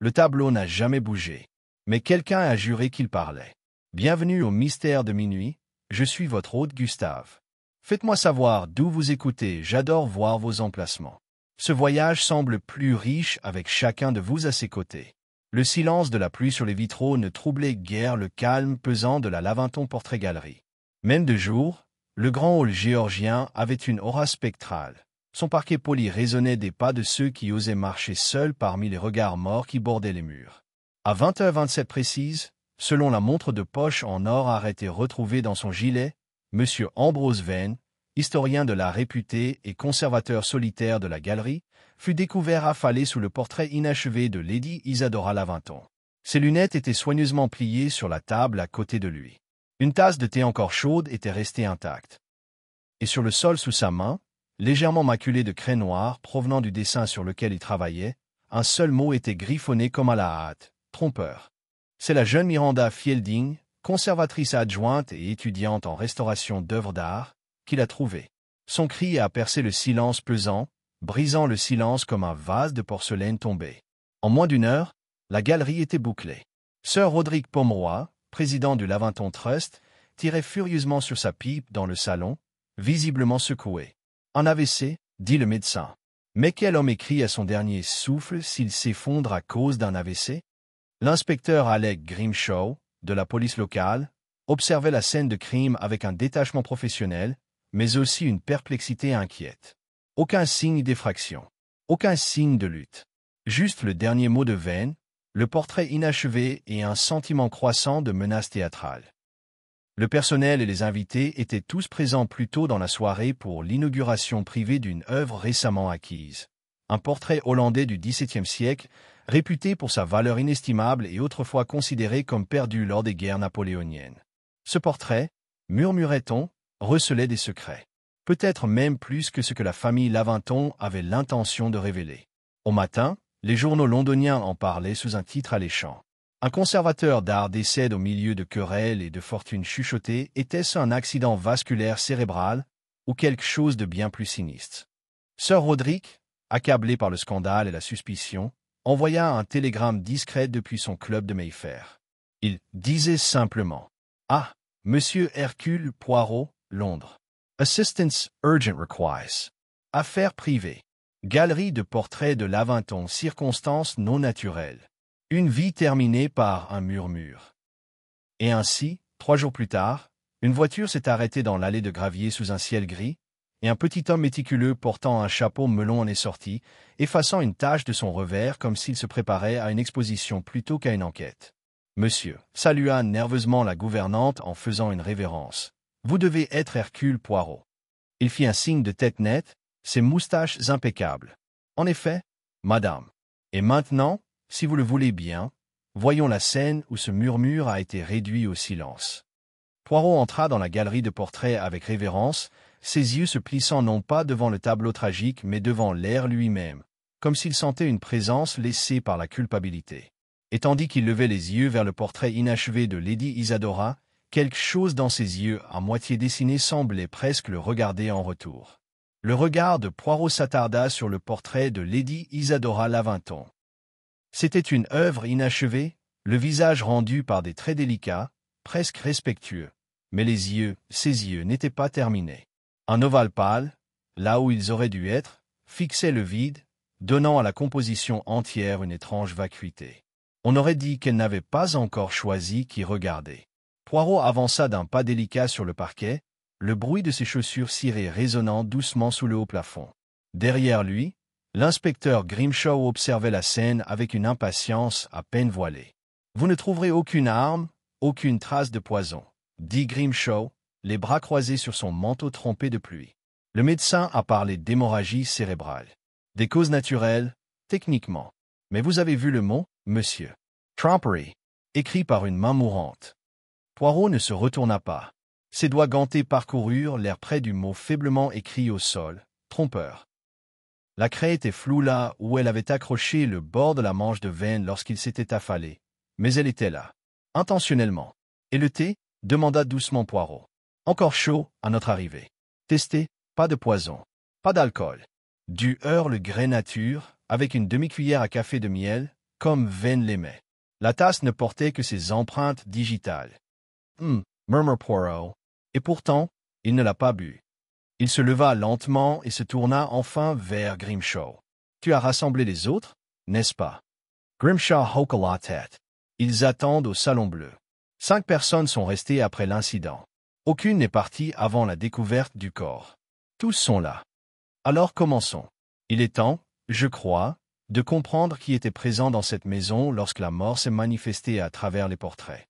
Le tableau n'a jamais bougé. Mais quelqu'un a juré qu'il parlait. Bienvenue au mystère de minuit, je suis votre hôte Gustave. Faites-moi savoir d'où vous écoutez, j'adore voir vos emplacements. Ce voyage semble plus riche avec chacun de vous à ses côtés. Le silence de la pluie sur les vitraux ne troublait guère le calme pesant de la Laventon Portrait-Galerie. Même de jour, le grand hall géorgien avait une aura spectrale. Son parquet poli résonnait des pas de ceux qui osaient marcher seuls parmi les regards morts qui bordaient les murs. À 20h27 précise, selon la montre de poche en or arrêtée retrouvée dans son gilet, M. Ambrose Venn, historien de l'art réputé et conservateur solitaire de la galerie, fut découvert affalé sous le portrait inachevé de Lady Isadora Laventon. Ses lunettes étaient soigneusement pliées sur la table à côté de lui. Une tasse de thé encore chaude était restée intacte. Et sur le sol sous sa main, légèrement maculé de craie noire provenant du dessin sur lequel il travaillait, un seul mot était griffonné comme à la hâte. Trompeur. C'est la jeune Miranda Fielding, conservatrice adjointe et étudiante en restauration d'œuvres d'art, qui l'a trouvé. Son cri a percé le silence pesant, brisant le silence comme un vase de porcelaine tombé. En moins d'une heure, la galerie était bouclée. Sir Roderick Pomeroy, président du Laventon Trust, tirait furieusement sur sa pipe dans le salon, visiblement secoué. « Un AVC » dit le médecin. Mais quel homme écrit à son dernier souffle s'il s'effondre à cause d'un AVC? L'inspecteur Alec Grimshaw, de la police locale, observait la scène de crime avec un détachement professionnel, mais aussi une perplexité inquiète. Aucun signe d'effraction, aucun signe de lutte. Juste le dernier mot de Venn, le portrait inachevé et un sentiment croissant de menace théâtrale. Le personnel et les invités étaient tous présents plus tôt dans la soirée pour l'inauguration privée d'une œuvre récemment acquise. Un portrait hollandais du XVIIe siècle, réputé pour sa valeur inestimable et autrefois considéré comme perdu lors des guerres napoléoniennes. Ce portrait, murmurait-on, recelait des secrets. Peut-être même plus que ce que la famille Laventon avait l'intention de révéler. Au matin, les journaux londoniens en parlaient sous un titre alléchant. Un conservateur d'art décède au milieu de querelles et de fortunes chuchotées. Était-ce un accident vasculaire cérébral ou quelque chose de bien plus sinistre? Sir Roderick, accablé par le scandale et la suspicion, envoya un télégramme discret depuis son club de Mayfair. Il disait simplement « Ah, Monsieur Hercule Poirot, Londres. Assistance urgent requires. Affaires privées. Galerie de portraits de Laventon, circonstances non naturelles. Une vie terminée par un murmure. » Et ainsi, 3 jours plus tard, une voiture s'est arrêtée dans l'allée de gravier sous un ciel gris, et un petit homme méticuleux portant un chapeau melon en est sorti, effaçant une tache de son revers comme s'il se préparait à une exposition plutôt qu'à une enquête. « Monsieur, » salua nerveusement la gouvernante en faisant une révérence. « Vous devez être Hercule Poirot. » Il fit un signe de tête nette, ses moustaches impeccables. « En effet, madame. Et maintenant, si vous le voulez bien, voyons la scène où ce murmure a été réduit au silence. » Poirot entra dans la galerie de portraits avec révérence, ses yeux se plissant non pas devant le tableau tragique mais devant l'air lui-même, comme s'il sentait une présence laissée par la culpabilité. Et tandis qu'il levait les yeux vers le portrait inachevé de Lady Isadora, quelque chose dans ses yeux à moitié dessinés semblait presque le regarder en retour. Le regard de Poirot s'attarda sur le portrait de Lady Isadora Laventon. C'était une œuvre inachevée, le visage rendu par des traits délicats, presque respectueux, mais les yeux, ses yeux n'étaient pas terminés. Un ovale pâle, là où ils auraient dû être, fixait le vide, donnant à la composition entière une étrange vacuité. On aurait dit qu'elle n'avait pas encore choisi qui regarder. Poirot avança d'un pas délicat sur le parquet, le bruit de ses chaussures cirées résonnant doucement sous le haut plafond. Derrière lui, l'inspecteur Grimshaw observait la scène avec une impatience à peine voilée. « Vous ne trouverez aucune arme, aucune trace de poison, » dit Grimshaw, les bras croisés sur son manteau trempé de pluie. Le médecin a parlé d'hémorragie cérébrale. Des causes naturelles, techniquement. Mais vous avez vu le mot, monsieur. Tromperie, écrit par une main mourante. Poirot ne se retourna pas. Ses doigts gantés parcoururent l'air près du mot faiblement écrit au sol, trompeur. La craie était floue là où elle avait accroché le bord de la manche de Venn lorsqu'il s'était affalé, mais elle était là, intentionnellement. Et le thé? Demanda doucement Poirot. Encore chaud à notre arrivée. Testé, pas de poison, pas d'alcool. Du hurle grès nature, avec une demi-cuillère à café de miel, comme Venn l'aimait. La tasse ne portait que ses empreintes digitales. Murmura Poirot. Et pourtant, il ne l'a pas bu. Il se leva lentement et se tourna enfin vers Grimshaw. Tu as rassemblé les autres, n'est-ce pas? Grimshaw hocha la tête. Ils attendent au Salon Bleu. 5 personnes sont restées après l'incident. Aucune n'est partie avant la découverte du corps. Tous sont là. Alors commençons. Il est temps, je crois, de comprendre qui était présent dans cette maison lorsque la mort s'est manifestée à travers les portraits.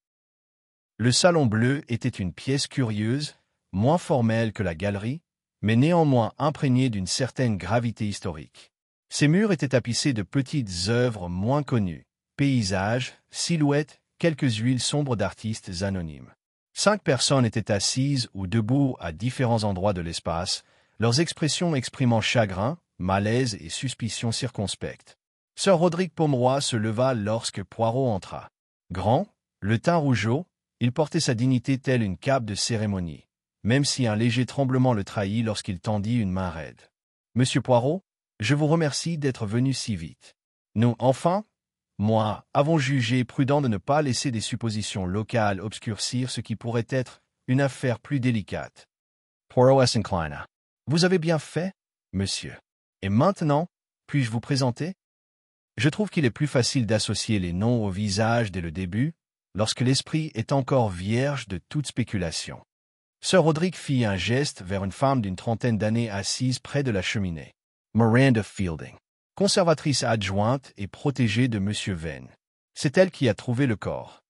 Le Salon Bleu était une pièce curieuse, moins formelle que la galerie, mais néanmoins imprégnée d'une certaine gravité historique. Ses murs étaient tapissés de petites œuvres moins connues, paysages, silhouettes, quelques huiles sombres d'artistes anonymes. 5 personnes étaient assises ou debout à différents endroits de l'espace, leurs expressions exprimant chagrin, malaise et suspicion circonspecte. Sir Roderick Pomeroy se leva lorsque Poirot entra. Grand, le teint rougeau, il portait sa dignité telle une cape de cérémonie, même si un léger tremblement le trahit lorsqu'il tendit une main raide. « Monsieur Poirot, je vous remercie d'être venu si vite. Nous, enfin, moi, avons jugé prudent de ne pas laisser des suppositions locales obscurcir ce qui pourrait être une affaire plus délicate. » Poirot s'inclina. « Vous avez bien fait, monsieur. Et maintenant, puis-je vous présenter? Je trouve qu'il est plus facile d'associer les noms au visage dès le début, lorsque l'esprit est encore vierge de toute spéculation. » Sir Roderick fit un geste vers une femme d'une trentaine d'années assise près de la cheminée. Miranda Fielding, conservatrice adjointe et protégée de M. Venn. C'est elle qui a trouvé le corps.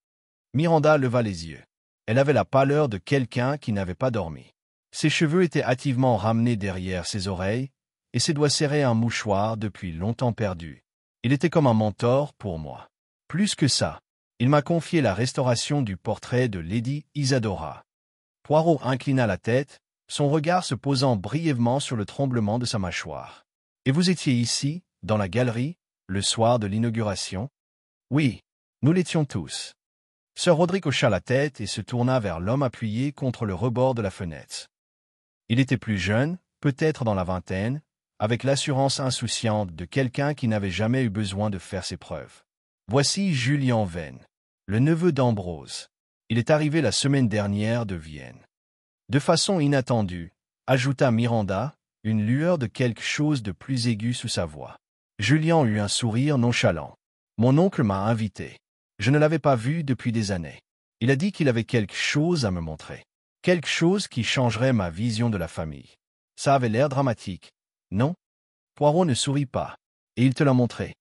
Miranda leva les yeux. Elle avait la pâleur de quelqu'un qui n'avait pas dormi. Ses cheveux étaient hâtivement ramenés derrière ses oreilles, et ses doigts serraient un mouchoir depuis longtemps perdu. Il était comme un mentor pour moi. Plus que ça, il m'a confié la restauration du portrait de Lady Isadora. Poirot inclina la tête, son regard se posant brièvement sur le tremblement de sa mâchoire. « Et vous étiez ici, dans la galerie, le soir de l'inauguration? » « Oui, nous l'étions tous. » Sir Roderick hocha la tête et se tourna vers l'homme appuyé contre le rebord de la fenêtre. Il était plus jeune, peut-être dans la vingtaine, avec l'assurance insouciante de quelqu'un qui n'avait jamais eu besoin de faire ses preuves. « Voici Julian Venn, le neveu d'Ambrose. Il est arrivé la semaine dernière de Vienne. » De façon inattendue, ajouta Miranda, une lueur de quelque chose de plus aigu sous sa voix. Julian eut un sourire nonchalant. « Mon oncle m'a invité. Je ne l'avais pas vu depuis des années. Il a dit qu'il avait quelque chose à me montrer. Quelque chose qui changerait ma vision de la famille. Ça avait l'air dramatique, non? » Poirot ne sourit pas. « Et il te l'a montré. »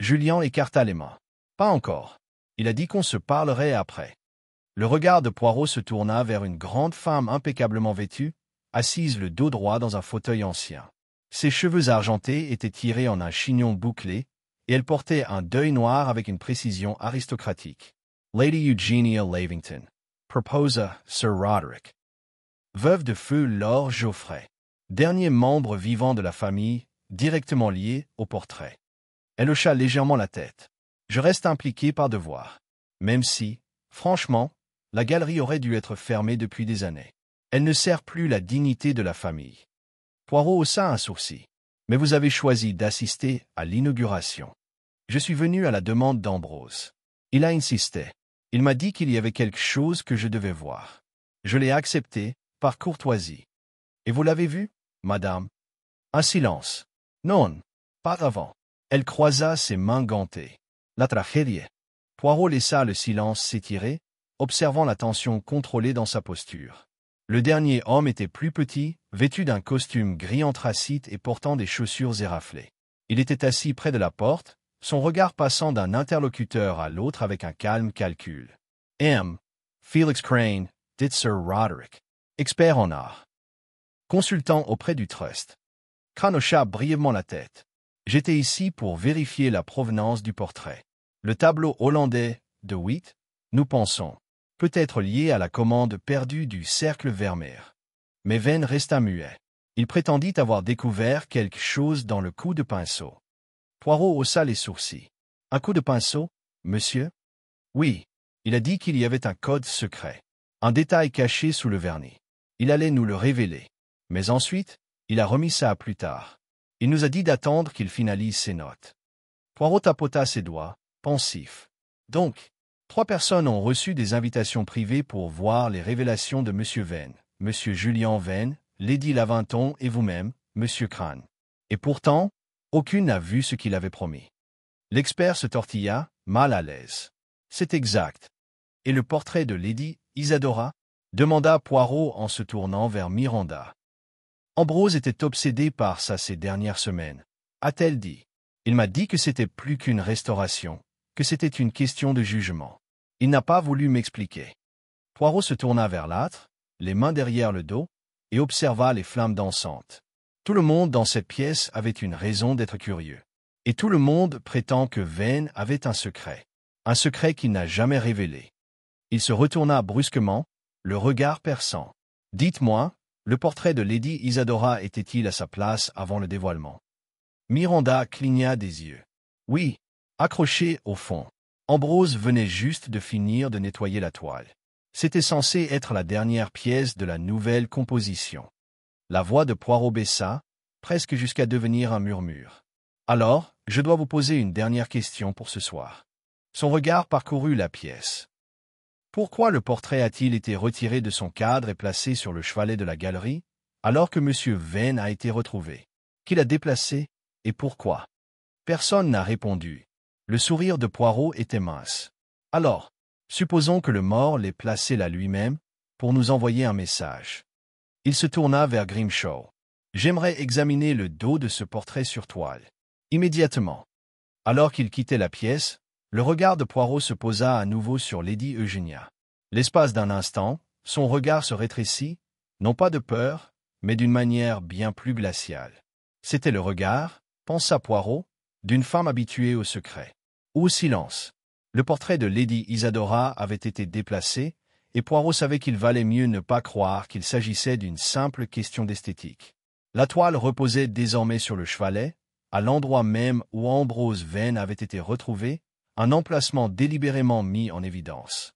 Julian écarta les mains. « Pas encore. Il a dit qu'on se parlerait après. » Le regard de Poirot se tourna vers une grande femme impeccablement vêtue, assise le dos droit dans un fauteuil ancien. Ses cheveux argentés étaient tirés en un chignon bouclé, et elle portait un deuil noir avec une précision aristocratique. Lady Eugenia Lavington, proposa Sir Roderick. Veuve de feu Lord Geoffrey, dernier membre vivant de la famille, directement lié au portrait. Elle hocha légèrement la tête. Je reste impliqué par devoir. Même si, franchement, la galerie aurait dû être fermée depuis des années. Elle ne sert plus la dignité de la famille. Poirot haussa un sourcil. Mais vous avez choisi d'assister à l'inauguration. Je suis venu à la demande d'Ambrose. Il a insisté. Il m'a dit qu'il y avait quelque chose que je devais voir. Je l'ai accepté, par courtoisie. Et vous l'avez vu, madame? Un silence. Non, pas avant. Elle croisa ses mains gantées. La tragédie. Poirot laissa le silence s'étirer, observant la tension contrôlée dans sa posture. Le dernier homme était plus petit, vêtu d'un costume gris anthracite et portant des chaussures éraflées. Il était assis près de la porte, son regard passant d'un interlocuteur à l'autre avec un calme calcul. « M. Felix Crane, dit Sir Roderick, expert en art. Consultant auprès du Trust. » Crane hocha brièvement la tête. « J'étais ici pour vérifier la provenance du portrait. Le tableau hollandais, de Witt, nous pensons, peut être lié à la commande perdue du Cercle Vermeer. » Mais Venn resta muet. Il prétendit avoir découvert quelque chose dans le coup de pinceau. Poirot haussa les sourcils. « Un coup de pinceau, monsieur? » « Oui. Il a dit qu'il y avait un code secret. Un détail caché sous le vernis. Il allait nous le révéler. Mais ensuite, il a remis ça à plus tard. Il nous a dit d'attendre qu'il finalise ses notes. » Poirot tapota ses doigts. pensif. Donc, 3 personnes ont reçu des invitations privées pour voir les révélations de M. Venn, M. Julian Venn, Lady Lavinton et vous-même, M. Crane. Et pourtant, aucune n'a vu ce qu'il avait promis. L'expert se tortilla, mal à l'aise. C'est exact. Et le portrait de Lady Isadora? Demanda Poirot en se tournant vers Miranda. Ambrose était obsédé par ça ces dernières semaines, a-t-elle dit. Il m'a dit que c'était plus qu'une restauration, que c'était une question de jugement. Il n'a pas voulu m'expliquer. Poirot se tourna vers l'âtre, les mains derrière le dos, et observa les flammes dansantes. Tout le monde dans cette pièce avait une raison d'être curieux. Et tout le monde prétend que Venn avait un secret qu'il n'a jamais révélé. Il se retourna brusquement, le regard perçant. Dites-moi, le portrait de Lady Isadora était-il à sa place avant le dévoilement? Miranda cligna des yeux. Oui, accroché au fond. Ambrose venait juste de finir de nettoyer la toile. C'était censé être la dernière pièce de la nouvelle composition. La voix de Poirot baissa, presque jusqu'à devenir un murmure. Alors, je dois vous poser une dernière question pour ce soir. Son regard parcourut la pièce. Pourquoi le portrait a-t-il été retiré de son cadre et placé sur le chevalet de la galerie, alors que M. Venn a été retrouvé? Qui l'a déplacé, et pourquoi? Personne n'a répondu. Le sourire de Poirot était mince. Alors, supposons que le mort l'ait placé là lui-même, pour nous envoyer un message. Il se tourna vers Grimshaw. J'aimerais examiner le dos de ce portrait sur toile. Immédiatement. Alors qu'il quittait la pièce, le regard de Poirot se posa à nouveau sur Lady Eugenia. L'espace d'un instant, son regard se rétrécit, non pas de peur, mais d'une manière bien plus glaciale. C'était le regard, pensa Poirot, d'une femme habituée au secret. Ou au silence. Le portrait de Lady Isadora avait été déplacé, et Poirot savait qu'il valait mieux ne pas croire qu'il s'agissait d'une simple question d'esthétique. La toile reposait désormais sur le chevalet, à l'endroit même où Ambrose Venn avait été retrouvé, un emplacement délibérément mis en évidence.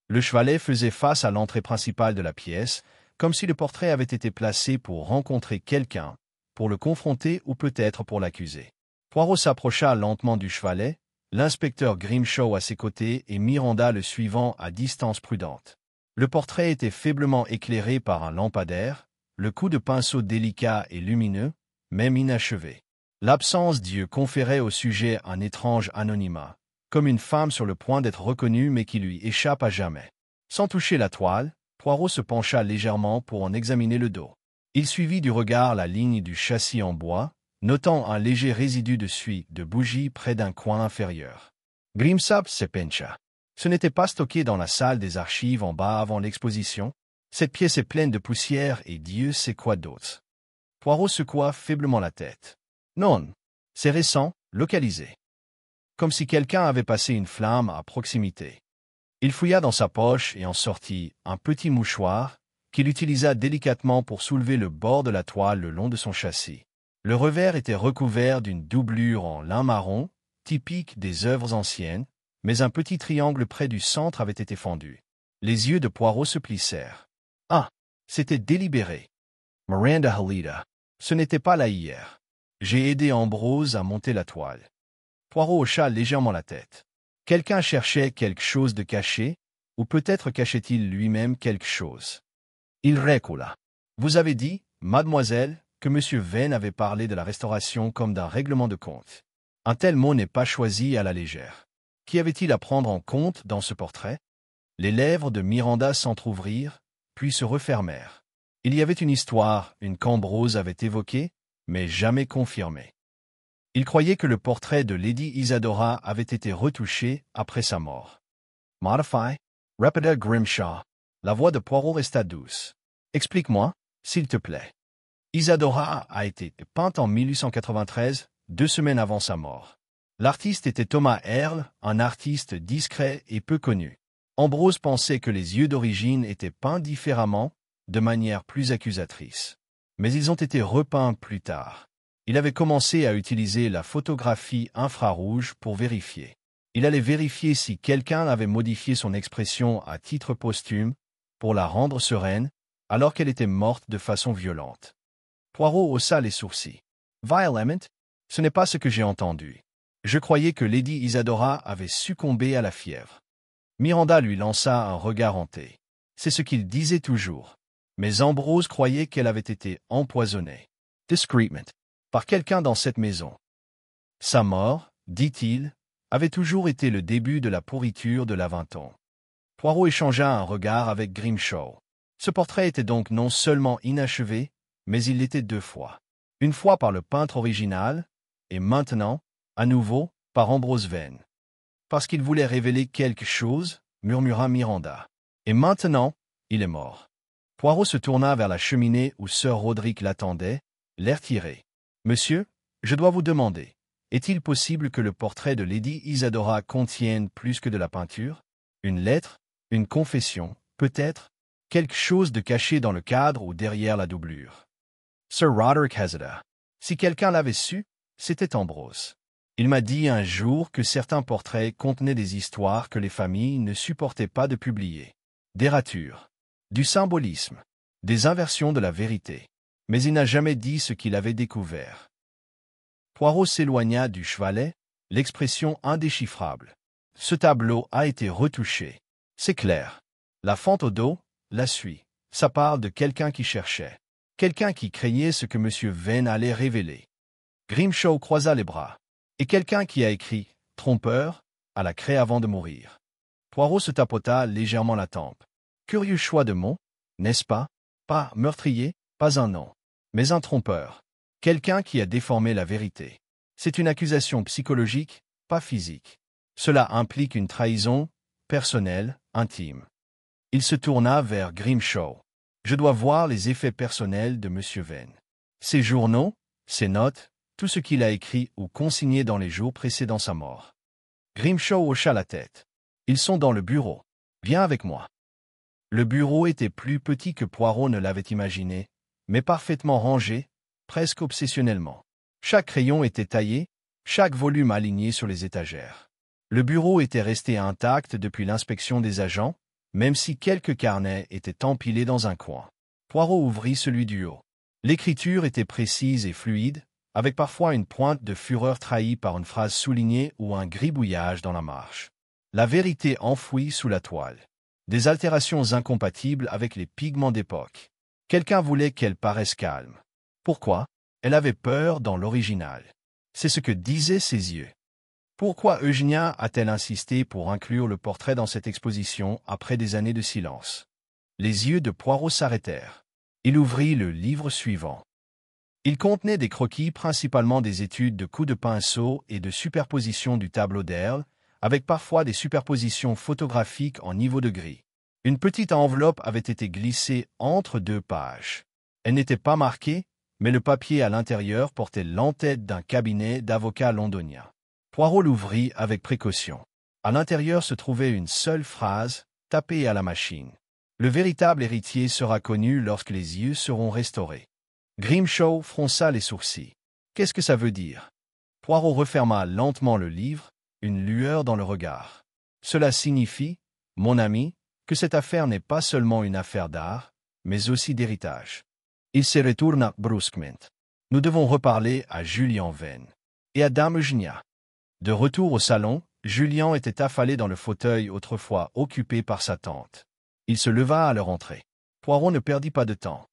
Le chevalet faisait face à l'entrée principale de la pièce, comme si le portrait avait été placé pour rencontrer quelqu'un, pour le confronter ou peut-être pour l'accuser. Poirot s'approcha lentement du chevalet, l'inspecteur Grimshaw à ses côtés et Miranda le suivant à distance prudente. Le portrait était faiblement éclairé par un lampadaire, le coup de pinceau délicat et lumineux, même inachevé. L'absence d'yeux conférait au sujet un étrange anonymat, comme une femme sur le point d'être reconnue mais qui lui échappe à jamais. Sans toucher la toile, Poirot se pencha légèrement pour en examiner le dos. Il suivit du regard la ligne du châssis en bois, notant un léger résidu de suie de bougie près d'un coin inférieur. Grimsap se pencha. Ce n'était pas stocké dans la salle des archives en bas avant l'exposition. Cette pièce est pleine de poussière et Dieu sait quoi d'autre. Poirot secoua faiblement la tête. Non, c'est récent, localisé. Comme si quelqu'un avait passé une flamme à proximité. Il fouilla dans sa poche et en sortit un petit mouchoir qu'il utilisa délicatement pour soulever le bord de la toile le long de son châssis. Le revers était recouvert d'une doublure en lin marron, typique des œuvres anciennes, mais un petit triangle près du centre avait été fendu. Les yeux de Poirot se plissèrent. Ah, c'était délibéré. Miranda Halida. Ce n'était pas là hier. J'ai aidé Ambrose à monter la toile. Poirot hocha légèrement la tête. Quelqu'un cherchait quelque chose de caché, ou peut-être cachait-il lui-même quelque chose. Il recula. Vous avez dit, mademoiselle, que M. Venn avait parlé de la restauration comme d'un règlement de compte. Un tel mot n'est pas choisi à la légère. Qu'y avait-il à prendre en compte dans ce portrait? Les lèvres de Miranda s'entr'ouvrirent, puis se refermèrent. Il y avait une histoire, une qu'Ambrose avait évoquée, mais jamais confirmée. Il croyait que le portrait de Lady Isadora avait été retouché après sa mort. Modify, répéta Grimshaw. La voix de Poirot resta douce. Explique-moi, s'il te plaît. Isadora a été peinte en 1893, 2 semaines avant sa mort. L'artiste était Thomas Earle, un artiste discret et peu connu. Ambrose pensait que les yeux d'origine étaient peints différemment, de manière plus accusatrice. Mais ils ont été repeints plus tard. Il avait commencé à utiliser la photographie infrarouge pour vérifier. Il allait vérifier si quelqu'un avait modifié son expression à titre posthume, pour la rendre sereine, alors qu'elle était morte de façon violente. Poirot haussa les sourcils. Violent, ce n'est pas ce que j'ai entendu. Je croyais que Lady Isadora avait succombé à la fièvre. Miranda lui lança un regard hanté. C'est ce qu'il disait toujours. Mais Ambrose croyait qu'elle avait été empoisonnée. Discreetment. Par quelqu'un dans cette maison. Sa mort, dit-il, avait toujours été le début de la pourriture de Laventon. Poirot échangea un regard avec Grimshaw. Ce portrait était donc non seulement inachevé, mais il l'était deux fois. Une fois par le peintre original, et maintenant, à nouveau, par Ambrose Vane. Parce qu'il voulait révéler quelque chose, murmura Miranda. Et maintenant, il est mort. Poirot se tourna vers la cheminée où Sir Roderick l'attendait, l'air tiré. « Monsieur, je dois vous demander, est-il possible que le portrait de Lady Isadora contienne plus que de la peinture? Une lettre? Une confession? Peut-être? Quelque chose de caché dans le cadre ou derrière la doublure? » Sir Roderick hésita. Si quelqu'un l'avait su, c'était Ambrose. Il m'a dit un jour que certains portraits contenaient des histoires que les familles ne supportaient pas de publier. Des ratures, du symbolisme, des inversions de la vérité. Mais il n'a jamais dit ce qu'il avait découvert. Poirot s'éloigna du chevalet, l'expression indéchiffrable. Ce tableau a été retouché. C'est clair. La fente au dos, la suit. Ça parle de quelqu'un qui cherchait. Quelqu'un qui craignait ce que M. Vane allait révéler. Grimshaw croisa les bras. Et quelqu'un qui a écrit « trompeur » à la craie avant de mourir. Poirot se tapota légèrement la tempe. Curieux choix de mots, n'est-ce pas? Pas meurtrier, pas un nom. Mais un trompeur. Quelqu'un qui a déformé la vérité. C'est une accusation psychologique, pas physique. Cela implique une trahison, personnelle, intime. Il se tourna vers Grimshaw. Je dois voir les effets personnels de M. Vane. Ses journaux, ses notes, tout ce qu'il a écrit ou consigné dans les jours précédant sa mort. Grimshaw hocha la tête. Ils sont dans le bureau. Viens avec moi. Le bureau était plus petit que Poirot ne l'avait imaginé, mais parfaitement rangé, presque obsessionnellement. Chaque crayon était taillé, chaque volume aligné sur les étagères. Le bureau était resté intact depuis l'inspection des agents, même si quelques carnets étaient empilés dans un coin. Poirot ouvrit celui du haut. L'écriture était précise et fluide, avec parfois une pointe de fureur trahie par une phrase soulignée ou un gribouillage dans la marge. La vérité enfouie sous la toile. Des altérations incompatibles avec les pigments d'époque. Quelqu'un voulait qu'elle paraisse calme. Pourquoi? Elle avait peur dans l'original. C'est ce que disaient ses yeux. Pourquoi Eugenia a-t-elle insisté pour inclure le portrait dans cette exposition après des années de silence? Les yeux de Poirot s'arrêtèrent. Il ouvrit le livre suivant. Il contenait des croquis, principalement des études de coups de pinceau et de superposition du tableau d'Earl, avec parfois des superpositions photographiques en niveau de gris. Une petite enveloppe avait été glissée entre deux pages. Elle n'était pas marquée, mais le papier à l'intérieur portait l'entête d'un cabinet d'avocats londonien. Poirot l'ouvrit avec précaution. À l'intérieur se trouvait une seule phrase, tapée à la machine. Le véritable héritier sera connu lorsque les yeux seront restaurés. Grimshaw fronça les sourcils. Qu'est-ce que ça veut dire? Poirot referma lentement le livre, une lueur dans le regard. Cela signifie, mon ami, que cette affaire n'est pas seulement une affaire d'art, mais aussi d'héritage. Il se retourna brusquement. Nous devons reparler à Julian Vane. Et à Dame Eugenia. De retour au salon, Julian était affalé dans le fauteuil autrefois occupé par sa tante. Il se leva à leur entrée. Poirot ne perdit pas de temps.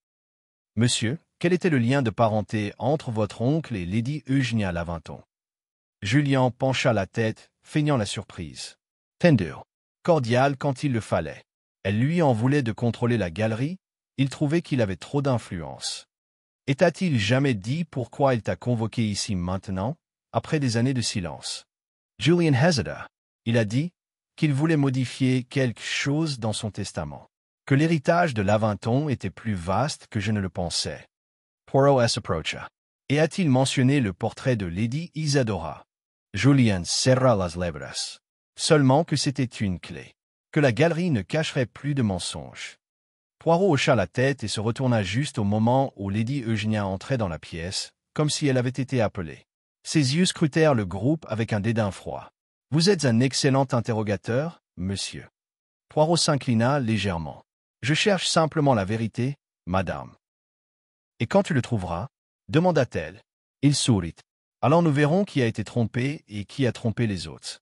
Monsieur, quel était le lien de parenté entre votre oncle et Lady Eugenia Laventon? Julian pencha la tête, feignant la surprise. Tender. Cordial quand il le fallait. Elle lui en voulait de contrôler la galerie, il trouvait qu'il avait trop d'influence. Et t'a-t-il jamais dit pourquoi il t'a convoqué ici maintenant, après des années de silence? Julian hésita. Il a dit qu'il voulait modifier quelque chose dans son testament, que l'héritage de Laventon était plus vaste que je ne le pensais. Poirot s'approcha. Et a-t-il mentionné le portrait de Lady Isadora? Julian serra las lèvres. Seulement que c'était une clé. Que la galerie ne cacherait plus de mensonges. Poirot hocha la tête et se retourna juste au moment où Lady Eugenia entrait dans la pièce, comme si elle avait été appelée. Ses yeux scrutèrent le groupe avec un dédain froid. « Vous êtes un excellent interrogateur, monsieur. » Poirot s'inclina légèrement. « Je cherche simplement la vérité, madame. »« Et quand tu le trouveras ?» demanda-t-elle. Il sourit. Alors nous verrons qui a été trompé et qui a trompé les autres.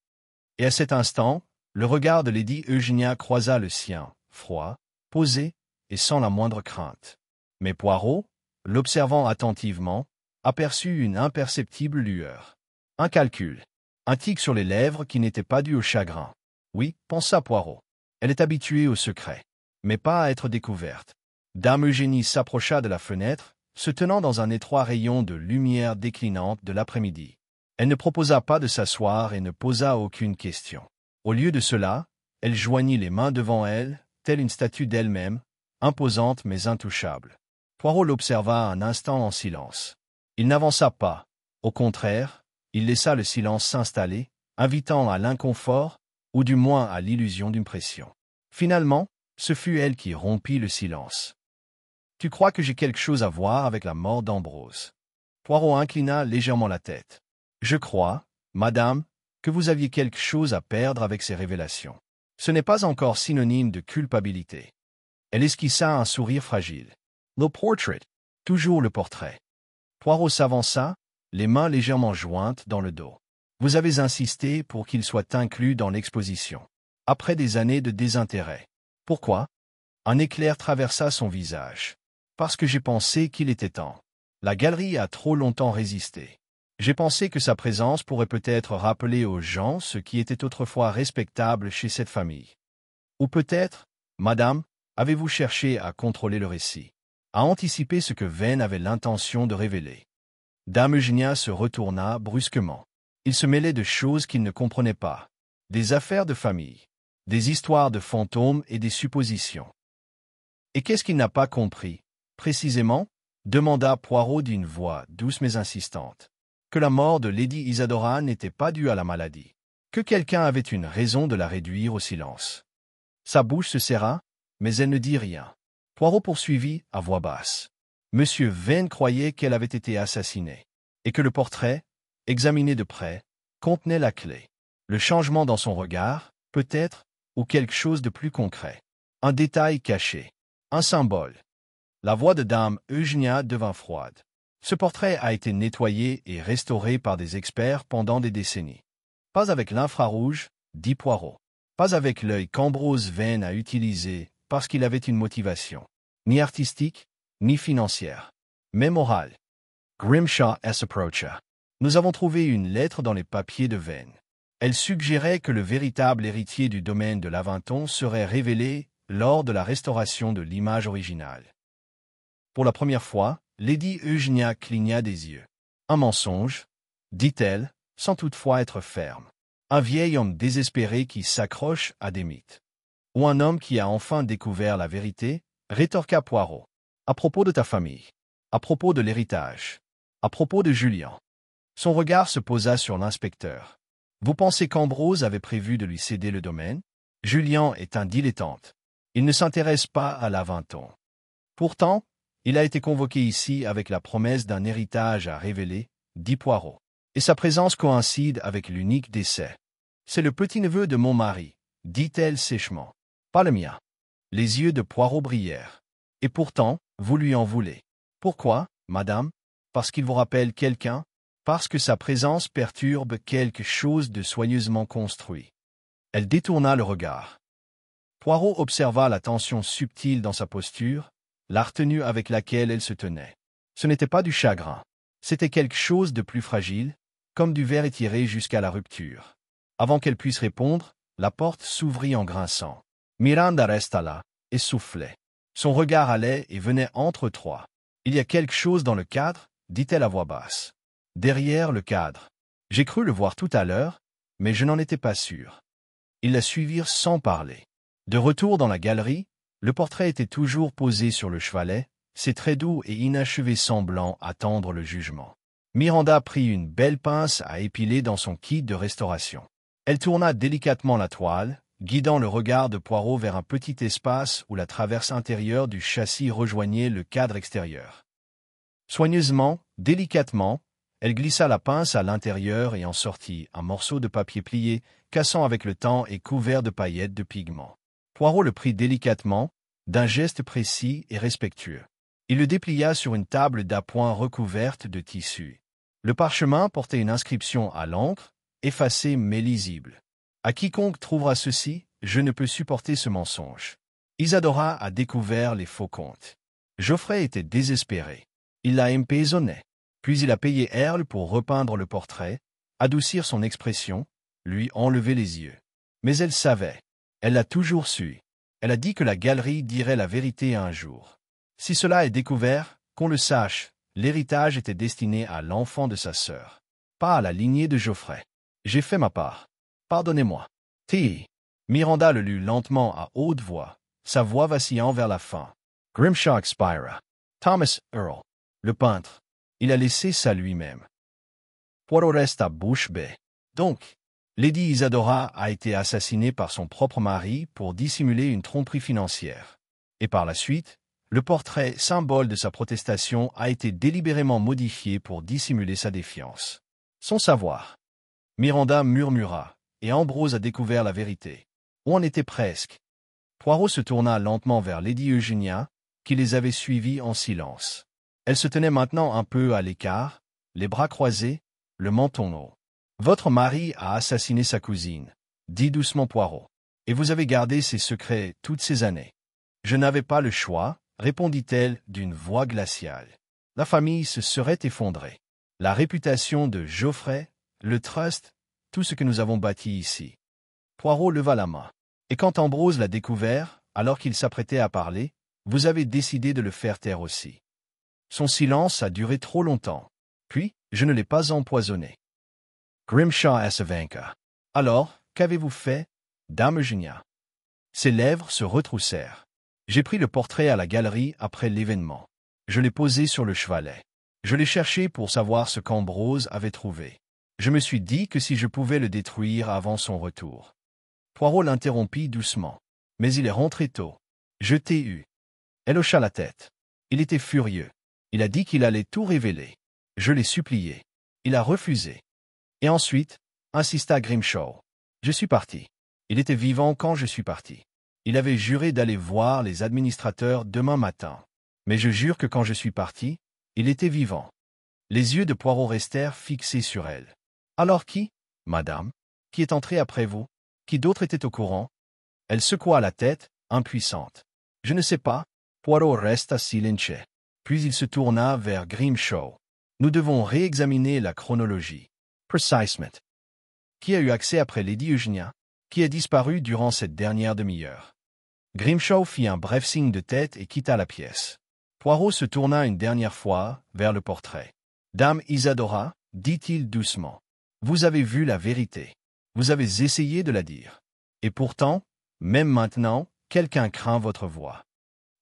Et à cet instant, le regard de Lady Eugenia croisa le sien, froid, posé et sans la moindre crainte. Mais Poirot, l'observant attentivement, aperçut une imperceptible lueur. Un calcul. Un tic sur les lèvres qui n'était pas dû au chagrin. Oui, pensa Poirot. Elle est habituée au secret, mais pas à être découverte. Dame Eugénie s'approcha de la fenêtre, se tenant dans un étroit rayon de lumière déclinante de l'après-midi. Elle ne proposa pas de s'asseoir et ne posa aucune question. Au lieu de cela, elle joignit les mains devant elle, telle une statue d'elle-même, imposante mais intouchable. Poirot l'observa un instant en silence. Il n'avança pas. Au contraire, il laissa le silence s'installer, invitant à l'inconfort, ou du moins à l'illusion d'une pression. Finalement, ce fut elle qui rompit le silence. « Tu crois que j'ai quelque chose à voir avec la mort d'Ambrose ?» Poirot inclina légèrement la tête. « Je crois, madame, que vous aviez quelque chose à perdre avec ces révélations. Ce n'est pas encore synonyme de culpabilité. » Elle esquissa un sourire fragile. « Le portrait. Toujours le portrait. » Poirot s'avança, les mains légèrement jointes dans le dos. « Vous avez insisté pour qu'il soit inclus dans l'exposition. Après des années de désintérêt. Pourquoi ?» Un éclair traversa son visage. « Parce que j'ai pensé qu'il était temps. La galerie a trop longtemps résisté. J'ai pensé que sa présence pourrait peut-être rappeler aux gens ce qui était autrefois respectable chez cette famille. Ou peut-être, madame, avez-vous cherché à contrôler le récit, à anticiper ce que Vane avait l'intention de révéler. » Dame Eugénia se retourna brusquement. Il se mêlait de choses qu'il ne comprenait pas. Des affaires de famille, des histoires de fantômes et des suppositions. « Et qu'est-ce qu'il n'a pas compris, précisément ?» demanda Poirot d'une voix douce mais insistante. Que la mort de Lady Isadora n'était pas due à la maladie. Que quelqu'un avait une raison de la réduire au silence. Sa bouche se serra, mais elle ne dit rien. Poirot poursuivit à voix basse. Monsieur Vane croyait qu'elle avait été assassinée, et que le portrait, examiné de près, contenait la clé. Le changement dans son regard, peut-être, ou quelque chose de plus concret. Un détail caché. Un symbole. La voix de Dame Eugénia devint froide. Ce portrait a été nettoyé et restauré par des experts pendant des décennies. Pas avec l'infrarouge, dit Poirot. Pas avec l'œil qu'Ambrose Vane a utilisé parce qu'il avait une motivation. Ni artistique, ni financière. Mais morale. Grimshaw s'approcha. Nous avons trouvé une lettre dans les papiers de Vane. Elle suggérait que le véritable héritier du domaine de Laventon serait révélé lors de la restauration de l'image originale. Pour la première fois, Lady Eugénia cligna des yeux. Un mensonge, dit-elle, sans toutefois être ferme. Un vieil homme désespéré qui s'accroche à des mythes. Ou un homme qui a enfin découvert la vérité, rétorqua Poirot. À propos de ta famille. À propos de l'héritage. À propos de Julien. Son regard se posa sur l'inspecteur. Vous pensez qu'Ambrose avait prévu de lui céder le domaine? Julien est un dilettante. Il ne s'intéresse pas à Laventon. Pourtant, il a été convoqué ici avec la promesse d'un héritage à révéler, dit Poirot. Et sa présence coïncide avec l'unique décès. C'est le petit-neveu de mon mari, dit-elle sèchement. Pas le mien. Les yeux de Poirot brillèrent. Et pourtant, vous lui en voulez. Pourquoi, madame? Parce qu'il vous rappelle quelqu'un? Parce que sa présence perturbe quelque chose de soigneusement construit. Elle détourna le regard. Poirot observa la tension subtile dans sa posture, la retenue avec laquelle elle se tenait. Ce n'était pas du chagrin. C'était quelque chose de plus fragile, comme du verre étiré jusqu'à la rupture. Avant qu'elle puisse répondre, la porte s'ouvrit en grinçant. Miranda resta là, et soufflait. Son regard allait et venait entre trois. Il y a quelque chose dans le cadre, dit-elle à voix basse. Derrière le cadre. J'ai cru le voir tout à l'heure, mais je n'en étais pas sûr. Ils la suivirent sans parler. De retour dans la galerie, le portrait était toujours posé sur le chevalet, ses traits doux et inachevés semblant attendre le jugement. Miranda prit une belle pince à épiler dans son kit de restauration. Elle tourna délicatement la toile, guidant le regard de Poirot vers un petit espace où la traverse intérieure du châssis rejoignait le cadre extérieur. Soigneusement, délicatement, elle glissa la pince à l'intérieur et en sortit un morceau de papier plié, cassant avec le temps et couvert de paillettes de pigments. Poirot le prit délicatement, d'un geste précis et respectueux. Il le déplia sur une table d'appoint recouverte de tissu. Le parchemin portait une inscription à l'encre, effacée mais lisible. À quiconque trouvera ceci, je ne peux supporter ce mensonge. Isadora a découvert les faux comptes. Geoffrey était désespéré. Il l'a emprisonné. Puis il a payé Earl pour repeindre le portrait, adoucir son expression, lui enlever les yeux. Mais elle savait. Elle l'a toujours su. Elle a dit que la galerie dirait la vérité un jour. Si cela est découvert, qu'on le sache, l'héritage était destiné à l'enfant de sa sœur, pas à la lignée de Geoffrey. J'ai fait ma part. Pardonnez-moi. T. Miranda le lut lentement à haute voix, sa voix vacillant vers la fin. Grimshaw expira. Thomas Earl, le peintre, il a laissé ça lui-même. Poirot reste à bouche bée. Donc, Lady Isadora a été assassinée par son propre mari pour dissimuler une tromperie financière. Et par la suite, le portrait, symbole de sa protestation, a été délibérément modifié pour dissimuler sa défiance. Sans savoir. Miranda murmura, et Ambrose a découvert la vérité. On en était presque. Poirot se tourna lentement vers Lady Eugenia, qui les avait suivis en silence. Elle se tenait maintenant un peu à l'écart, les bras croisés, le menton haut. « Votre mari a assassiné sa cousine, » dit doucement Poirot. « Et vous avez gardé ses secrets toutes ces années. »« Je n'avais pas le choix, » répondit-elle d'une voix glaciale. La famille se serait effondrée. La réputation de Geoffrey, le trust, tout ce que nous avons bâti ici. Poirot leva la main. Et quand Ambrose l'a découvert, alors qu'il s'apprêtait à parler, vous avez décidé de le faire taire aussi. Son silence a duré trop longtemps. Puis, je ne l'ai pas empoisonné. Grimshaw Assavanka. Alors, qu'avez-vous fait, dame Eugenia? Ses lèvres se retroussèrent. J'ai pris le portrait à la galerie après l'événement. Je l'ai posé sur le chevalet. Je l'ai cherché pour savoir ce qu'Ambrose avait trouvé. Je me suis dit que si je pouvais le détruire avant son retour. Poirot l'interrompit doucement. Mais il est rentré tôt. Je t'ai eu. Elle hocha la tête. Il était furieux. Il a dit qu'il allait tout révéler. Je l'ai supplié. Il a refusé. Et ensuite, insista Grimshaw. Je suis parti. Il était vivant quand je suis parti. Il avait juré d'aller voir les administrateurs demain matin. Mais je jure que quand je suis parti, il était vivant. Les yeux de Poirot restèrent fixés sur elle. Alors qui, madame? Qui est entré après vous? Qui d'autre était au courant? Elle secoua la tête, impuissante. Je ne sais pas. Poirot resta silencieux. Puis il se tourna vers Grimshaw. Nous devons réexaminer la chronologie. Precisement. Qui a eu accès après Lady Eugenia? Qui a disparu durant cette dernière demi-heure? Grimshaw fit un bref signe de tête et quitta la pièce. Poirot se tourna une dernière fois vers le portrait. Dame Isadora, dit-il doucement, vous avez vu la vérité. Vous avez essayé de la dire. Et pourtant, même maintenant, quelqu'un craint votre voix.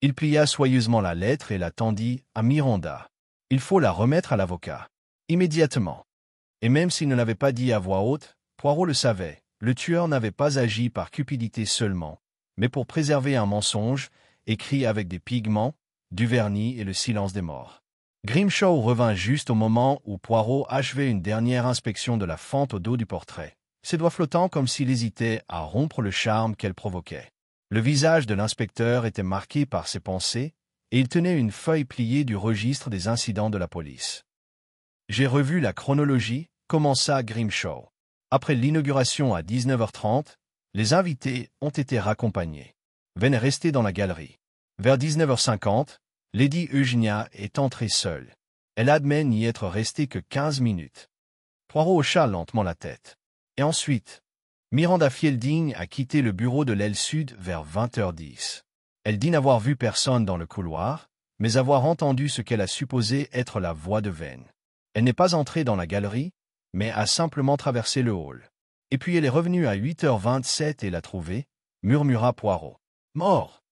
Il plia soigneusement la lettre et la tendit à Miranda. Il faut la remettre à l'avocat. Immédiatement. Et même s'il ne l'avait pas dit à voix haute, Poirot le savait, le tueur n'avait pas agi par cupidité seulement, mais pour préserver un mensonge, écrit avec des pigments, du vernis et le silence des morts. Grimshaw revint juste au moment où Poirot achevait une dernière inspection de la fente au dos du portrait, ses doigts flottants comme s'il hésitait à rompre le charme qu'elle provoquait. Le visage de l'inspecteur était marqué par ses pensées, et il tenait une feuille pliée du registre des incidents de la police. J'ai revu la chronologie, commença Grimshaw. Après l'inauguration à 19h30, les invités ont été raccompagnés. Venez rester dans la galerie. Vers 19h50, Lady Eugenia est entrée seule. Elle admet n'y être restée que 15 minutes. Poirot hocha lentement la tête. Et ensuite, Miranda Fielding a quitté le bureau de l'aile sud vers 20h10. Elle dit n'avoir vu personne dans le couloir, mais avoir entendu ce qu'elle a supposé être la voix de Vane. Elle n'est pas entrée dans la galerie, mais a simplement traversé le hall. Et puis elle est revenue à 8h27 et l'a trouvée, murmura Poirot. Mort.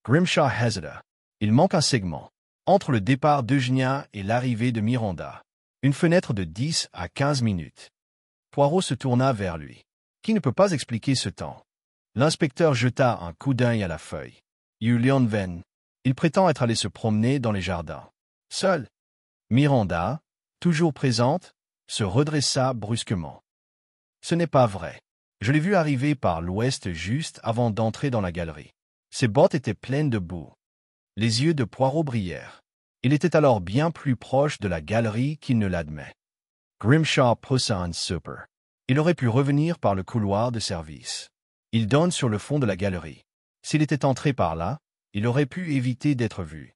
Grimshaw hésita. Il manque un segment. Entre le départ d'Eugenia et l'arrivée de Miranda. Une fenêtre de 10 à 15 minutes. Poirot se tourna vers lui. Qui ne peut pas expliquer ce temps? L'inspecteur jeta un coup d'œil à la feuille. Julian Vane. Il prétend être allé se promener dans les jardins. Seul. Miranda, toujours présente, se redressa brusquement. Ce n'est pas vrai. Je l'ai vu arriver par l'ouest juste avant d'entrer dans la galerie. Ses bottes étaient pleines de boue. Les yeux de Poirot brillèrent. Il était alors bien plus proche de la galerie qu'il ne l'admet. Grimshaw poussa un super. Il aurait pu revenir par le couloir de service. Il donne sur le fond de la galerie. S'il était entré par là, il aurait pu éviter d'être vu.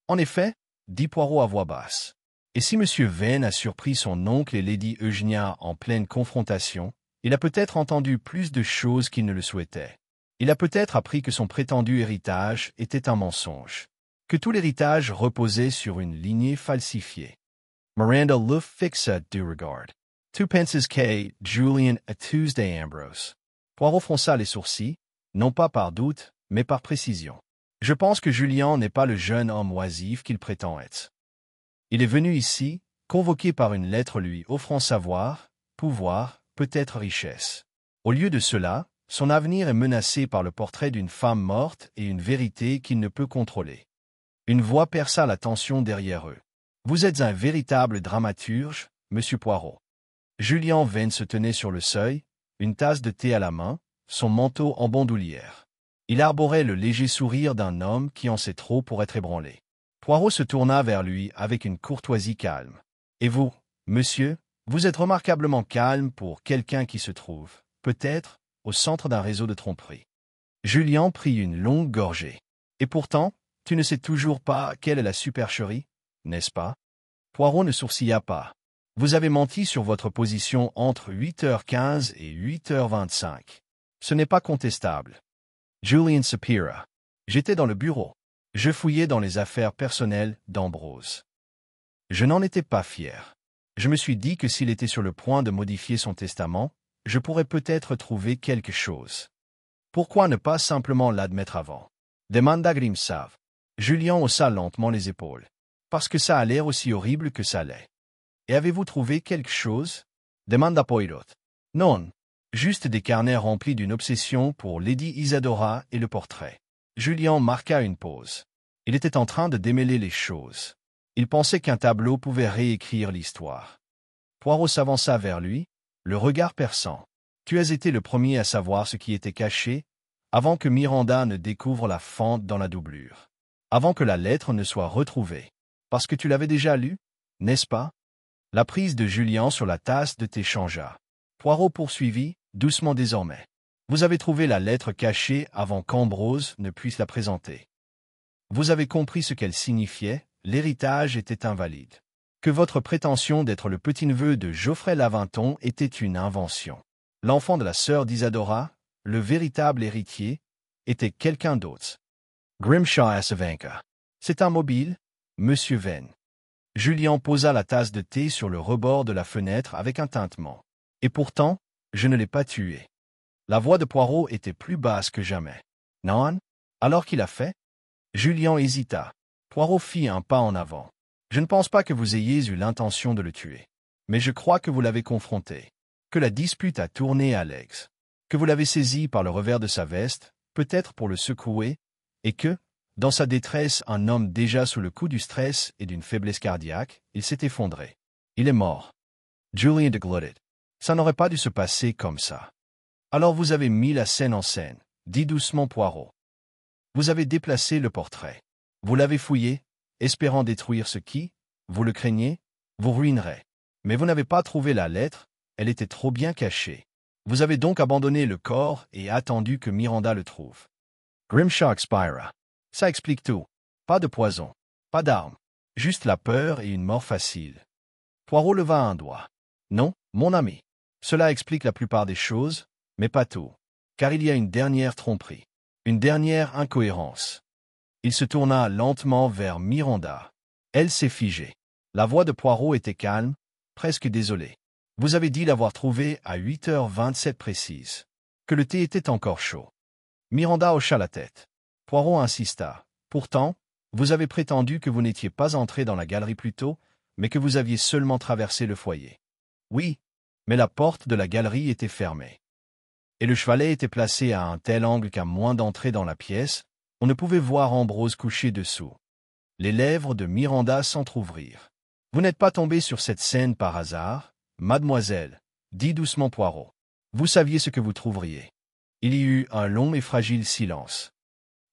En effet, dit Poirot à voix basse. Et si M. Vane a surpris son oncle et Lady Eugenia en pleine confrontation, il a peut-être entendu plus de choses qu'il ne le souhaitait. Il a peut-être appris que son prétendu héritage était un mensonge, que tout l'héritage reposait sur une lignée falsifiée. Miranda le fixa du regard. Tu penses que Julian a Tuesday Ambrose? Poirot fronça les sourcils, non pas par doute, mais par précision. Je pense que Julien n'est pas le jeune homme oisif qu'il prétend être. Il est venu ici, convoqué par une lettre lui offrant savoir, pouvoir, peut-être richesse. Au lieu de cela, son avenir est menacé par le portrait d'une femme morte et une vérité qu'il ne peut contrôler. Une voix perça la tension derrière eux. Vous êtes un véritable dramaturge, monsieur Poirot. Julien Vane se tenait sur le seuil, une tasse de thé à la main, son manteau en bandoulière. Il arborait le léger sourire d'un homme qui en sait trop pour être ébranlé. Poirot se tourna vers lui avec une courtoisie calme. « Et vous, monsieur, vous êtes remarquablement calme pour quelqu'un qui se trouve, peut-être, au centre d'un réseau de tromperie. » Julien prit une longue gorgée. « Et pourtant, tu ne sais toujours pas quelle est la supercherie, n'est-ce pas ?» Poirot ne sourcilla pas. « Vous avez menti sur votre position entre 8h15 et 8h25. Ce n'est pas contestable. » Julian soupira. « J'étais dans le bureau. Je fouillais dans les affaires personnelles d'Ambrose. Je n'en étais pas fier. Je me suis dit que s'il était sur le point de modifier son testament, je pourrais peut-être trouver quelque chose. Pourquoi ne pas simplement l'admettre avant? Demanda Grimshaw. Julien haussa lentement les épaules. Parce que ça a l'air aussi horrible que ça l'est. Et avez-vous trouvé quelque chose? Demanda Poirot. Non. Juste des carnets remplis d'une obsession pour Lady Isadora et le portrait. Julien marqua une pause. Il était en train de démêler les choses. Il pensait qu'un tableau pouvait réécrire l'histoire. Poirot s'avança vers lui, le regard perçant. « Tu as été le premier à savoir ce qui était caché, avant que Miranda ne découvre la fente dans la doublure. Avant que la lettre ne soit retrouvée. Parce que tu l'avais déjà lue, n'est-ce pas ?» La prise de Julien sur la tasse de thé changea. Poirot poursuivit, doucement désormais. « Vous avez trouvé la lettre cachée avant qu'Ambrose ne puisse la présenter. Vous avez compris ce qu'elle signifiait, l'héritage était invalide. Que votre prétention d'être le petit-neveu de Geoffrey Lavinton était une invention. L'enfant de la sœur d'Isadora, le véritable héritier, était quelqu'un d'autre. » Grimshaw se vainqua. « C'est un mobile, monsieur Vane. » Julien posa la tasse de thé sur le rebord de la fenêtre avec un tintement. « Et pourtant, je ne l'ai pas tué. » La voix de Poirot était plus basse que jamais. « Non? Alors qu'il a fait ?» Julien hésita. Poirot fit un pas en avant. « Je ne pense pas que vous ayez eu l'intention de le tuer. Mais je crois que vous l'avez confronté. Que la dispute a tourné à l'ex. Que vous l'avez saisi par le revers de sa veste, peut-être pour le secouer, et que, dans sa détresse, un homme déjà sous le coup du stress et d'une faiblesse cardiaque, il s'est effondré. Il est mort. » Julien déglutit. « Ça n'aurait pas dû se passer comme ça. » « Alors vous avez mis la scène en scène, dit doucement Poirot. Vous avez déplacé le portrait. Vous l'avez fouillé, espérant détruire ce qui, vous le craignez, vous ruinerait. Mais vous n'avez pas trouvé la lettre, elle était trop bien cachée. Vous avez donc abandonné le corps et attendu que Miranda le trouve. » Grimshaw expira. « Ça explique tout. Pas de poison, pas d'armes, juste la peur et une mort facile. » Poirot leva un doigt. « Non, mon ami. Cela explique la plupart des choses, mais pas tout. Car il y a une dernière tromperie, une dernière incohérence. » Il se tourna lentement vers Miranda. Elle s'est figée. La voix de Poirot était calme, presque désolée. « Vous avez dit l'avoir trouvé à 8h27 précise. Que le thé était encore chaud. » Miranda hocha la tête. Poirot insista. « Pourtant, vous avez prétendu que vous n'étiez pas entré dans la galerie plus tôt, mais que vous aviez seulement traversé le foyer. » « Oui, mais la porte de la galerie était fermée. Et le chevalet était placé à un tel angle qu'à moins d'entrer dans la pièce, on ne pouvait voir Ambrose couché dessous. » Les lèvres de Miranda s'entr'ouvrirent. « Vous n'êtes pas tombée sur cette scène par hasard, mademoiselle, » dit doucement Poirot. « Vous saviez ce que vous trouveriez. » Il y eut un long et fragile silence.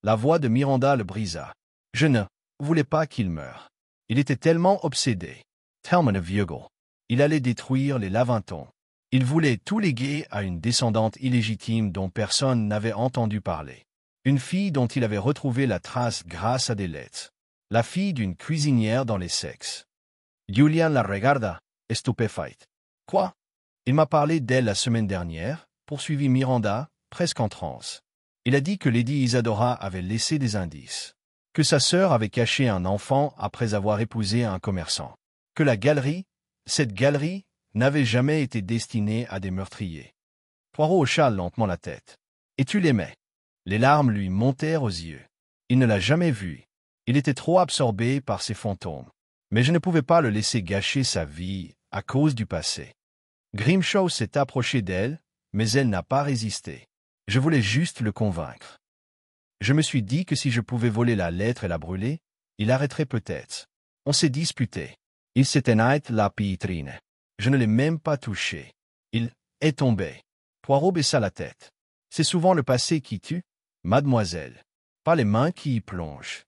La voix de Miranda le brisa. « Je ne voulais pas qu'il meure. Il était tellement obsédé. Tellement aveugle. Il allait détruire les Lavington. Il voulait tout léguer à une descendante illégitime dont personne n'avait entendu parler. Une fille dont il avait retrouvé la trace grâce à des lettres. La fille d'une cuisinière dans les sexes. Julian la regarda, stupéfaite. Quoi? Il m'a parlé d'elle la semaine dernière, poursuivit Miranda, presque en transe. Il a dit que Lady Isadora avait laissé des indices. Que sa sœur avait caché un enfant après avoir épousé un commerçant. Que la galerie, cette galerie, n'avait jamais été destinée à des meurtriers. Poirot hocha lentement la tête. Et tu l'aimais? Les larmes lui montèrent aux yeux. Il ne l'a jamais vue. Il était trop absorbé par ses fantômes. Mais je ne pouvais pas le laisser gâcher sa vie à cause du passé. Grimshaw s'est approché d'elle, mais elle n'a pas résisté. Je voulais juste le convaincre. Je me suis dit que si je pouvais voler la lettre et la brûler, il arrêterait peut-être. On s'est disputé. Il s'éteignait la pitrine. Je ne l'ai même pas touché. Il est tombé. Poirot baissa la tête. C'est souvent le passé qui tue, mademoiselle, pas les mains qui y plongent.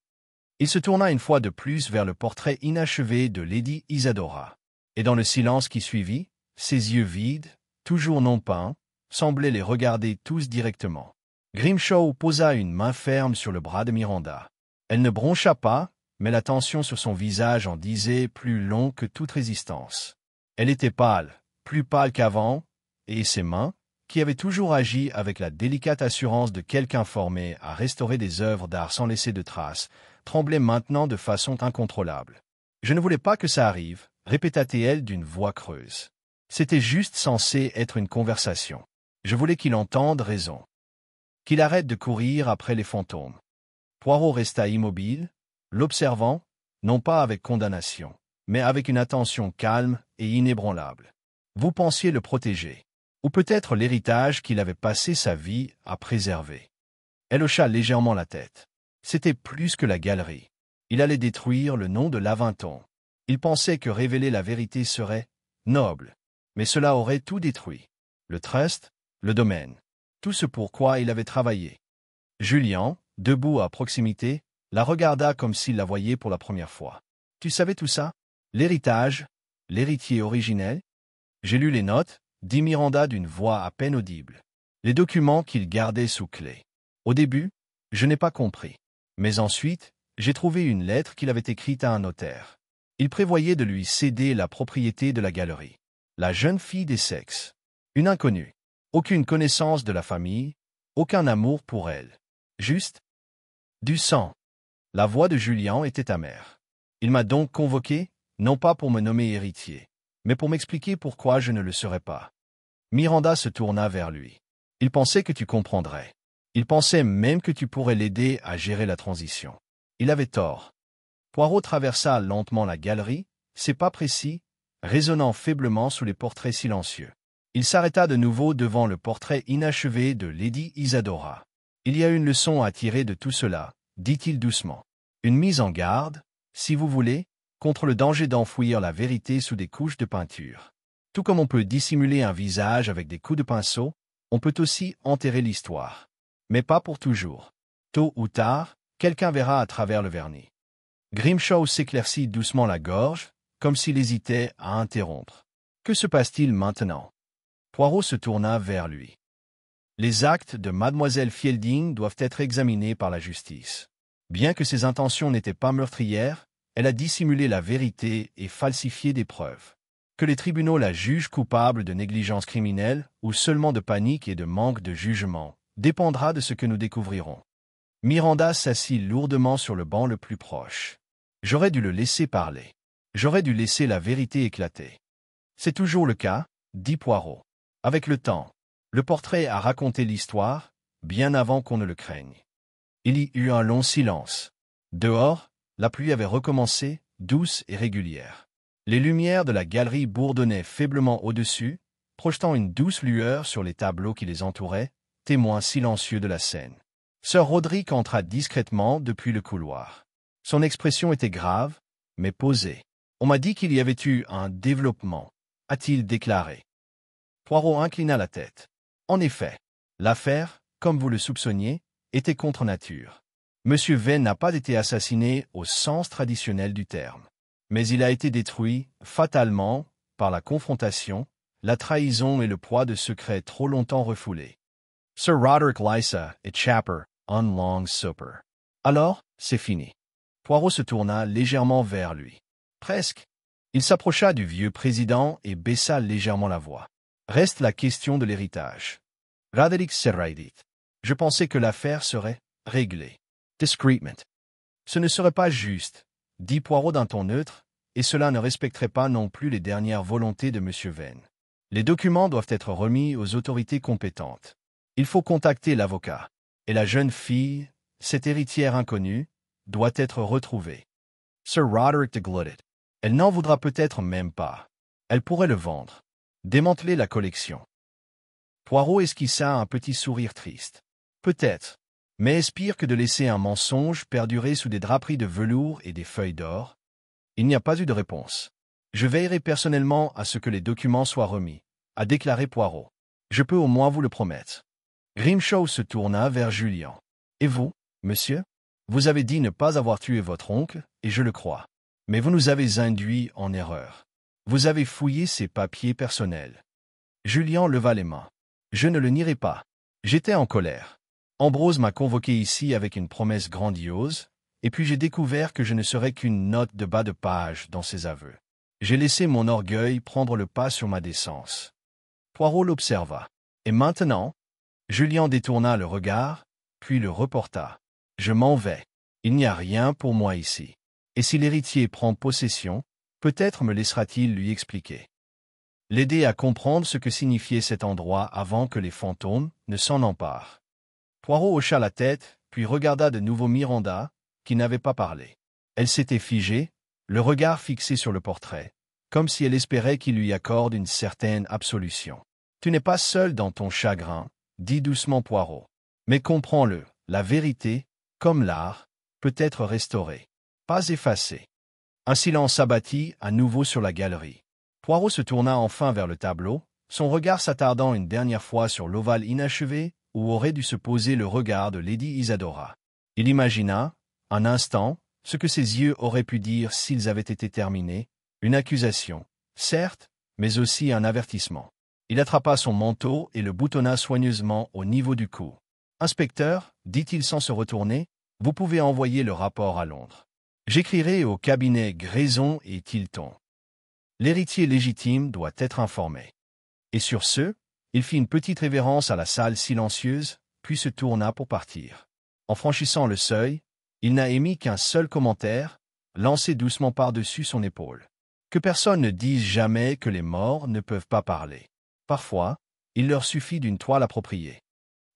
Il se tourna une fois de plus vers le portrait inachevé de Lady Isadora. Et dans le silence qui suivit, ses yeux vides, toujours non peints, semblaient les regarder tous directement. Grimshaw posa une main ferme sur le bras de Miranda. Elle ne broncha pas, mais la tension sur son visage en disait plus long que toute résistance. Elle était pâle, plus pâle qu'avant, et ses mains, qui avaient toujours agi avec la délicate assurance de quelqu'un formé à restaurer des œuvres d'art sans laisser de traces, tremblaient maintenant de façon incontrôlable. « Je ne voulais pas que ça arrive », répéta-t-elle d'une voix creuse. C'était juste censé être une conversation. Je voulais qu'il entende raison. Qu'il arrête de courir après les fantômes. Poirot resta immobile, l'observant, non pas avec condamnation, mais avec une attention calme et inébranlable. Vous pensiez le protéger. Ou peut-être l'héritage qu'il avait passé sa vie à préserver. Elle hocha légèrement la tête. C'était plus que la galerie. Il allait détruire le nom de Lavington. Il pensait que révéler la vérité serait noble. Mais cela aurait tout détruit. Le trust, le domaine. Tout ce pour quoi il avait travaillé. Julian, debout à proximité, la regarda comme s'il la voyait pour la première fois. Tu savais tout ça? L'héritage? L'héritier originel? J'ai lu les notes, dit Miranda d'une voix à peine audible. Les documents qu'il gardait sous clé. Au début, je n'ai pas compris. Mais ensuite, j'ai trouvé une lettre qu'il avait écrite à un notaire. Il prévoyait de lui céder la propriété de la galerie. La jeune fille des sexes. Une inconnue. Aucune connaissance de la famille, aucun amour pour elle. Juste du sang. La voix de Julian était amère. Il m'a donc convoqué, non pas pour me nommer héritier, mais pour m'expliquer pourquoi je ne le serais pas. Miranda se tourna vers lui. Il pensait que tu comprendrais. Il pensait même que tu pourrais l'aider à gérer la transition. Il avait tort. Poirot traversa lentement la galerie, ses pas précis, résonnant faiblement sous les portraits silencieux. Il s'arrêta de nouveau devant le portrait inachevé de Lady Isadora. Il y a une leçon à tirer de tout cela, dit-il doucement. Une mise en garde, si vous voulez, contre le danger d'enfouir la vérité sous des couches de peinture. Tout comme on peut dissimuler un visage avec des coups de pinceau, on peut aussi enterrer l'histoire. Mais pas pour toujours. Tôt ou tard, quelqu'un verra à travers le vernis. Grimshaw s'éclaircit doucement la gorge, comme s'il hésitait à interrompre. Que se passe-t-il maintenant? Poirot se tourna vers lui. Les actes de Mademoiselle Fielding doivent être examinés par la justice. Bien que ses intentions n'étaient pas meurtrières, elle a dissimulé la vérité et falsifié des preuves. Que les tribunaux la jugent coupable de négligence criminelle ou seulement de panique et de manque de jugement dépendra de ce que nous découvrirons. Miranda s'assit lourdement sur le banc le plus proche. J'aurais dû le laisser parler. J'aurais dû laisser la vérité éclater. C'est toujours le cas, dit Poirot. Avec le temps, le portrait a raconté l'histoire, bien avant qu'on ne le craigne. Il y eut un long silence. Dehors, la pluie avait recommencé, douce et régulière. Les lumières de la galerie bourdonnaient faiblement au-dessus, projetant une douce lueur sur les tableaux qui les entouraient, témoins silencieux de la scène. Sir Roderick entra discrètement depuis le couloir. Son expression était grave, mais posée. On m'a dit qu'il y avait eu un développement, a-t-il déclaré. Poirot inclina la tête. En effet, l'affaire, comme vous le soupçonniez, était contre nature. Monsieur Vane n'a pas été assassiné au sens traditionnel du terme. Mais il a été détruit, fatalement, par la confrontation, la trahison et le poids de secrets trop longtemps refoulés. Sir Roderick Lysa et Chapper, un long supper. Alors, c'est fini. Poirot se tourna légèrement vers lui. Presque. Il s'approcha du vieux président et baissa légèrement la voix. Reste la question de l'héritage. Roderick Serraidit. Je pensais que l'affaire serait réglée. Discreetment. Ce ne serait pas juste, dit Poirot d'un ton neutre, et cela ne respecterait pas non plus les dernières volontés de M. Venn. Les documents doivent être remis aux autorités compétentes. Il faut contacter l'avocat. Et la jeune fille, cette héritière inconnue, doit être retrouvée. Sir Roderick de Glutted. Elle n'en voudra peut-être même pas. Elle pourrait le vendre. Démanteler la collection. Poirot esquissa un petit sourire triste. Peut-être. Mais est-ce pire que de laisser un mensonge perdurer sous des draperies de velours et des feuilles d'or? Il n'y a pas eu de réponse. Je veillerai personnellement à ce que les documents soient remis, a déclaré Poirot. Je peux au moins vous le promettre. Grimshaw se tourna vers Julien. Et vous, monsieur? Vous avez dit ne pas avoir tué votre oncle, et je le crois. Mais vous nous avez induits en erreur. Vous avez fouillé ses papiers personnels. Julien leva les mains. Je ne le nierai pas. J'étais en colère. Ambrose m'a convoqué ici avec une promesse grandiose, et puis j'ai découvert que je ne serais qu'une note de bas de page dans ses aveux. J'ai laissé mon orgueil prendre le pas sur ma décence. Poirot l'observa. Et maintenant? Julien détourna le regard, puis le reporta. Je m'en vais. Il n'y a rien pour moi ici. Et si l'héritier prend possession, peut-être me laissera-t-il lui expliquer. L'aider à comprendre ce que signifiait cet endroit avant que les fantômes ne s'en emparent. Poirot hocha la tête, puis regarda de nouveau Miranda, qui n'avait pas parlé. Elle s'était figée, le regard fixé sur le portrait, comme si elle espérait qu'il lui accorde une certaine absolution. « Tu n'es pas seul dans ton chagrin, » dit doucement Poirot. « Mais comprends-le, la vérité, comme l'art, peut être restaurée, pas effacée. » Un silence s'abattit à nouveau sur la galerie. Poirot se tourna enfin vers le tableau, son regard s'attardant une dernière fois sur l'ovale inachevé où aurait dû se poser le regard de Lady Isadora. Il imagina, un instant, ce que ses yeux auraient pu dire s'ils avaient été terminés, une accusation, certes, mais aussi un avertissement. Il attrapa son manteau et le boutonna soigneusement au niveau du cou. « Inspecteur, dit-il sans se retourner, vous pouvez envoyer le rapport à Londres. J'écrirai au cabinet Grayson et Tilton. L'héritier légitime doit être informé. » Et sur ce, il fit une petite révérence à la salle silencieuse, puis se tourna pour partir. En franchissant le seuil, il n'a émis qu'un seul commentaire, lancé doucement par-dessus son épaule. Que personne ne dise jamais que les morts ne peuvent pas parler. Parfois, il leur suffit d'une toile appropriée.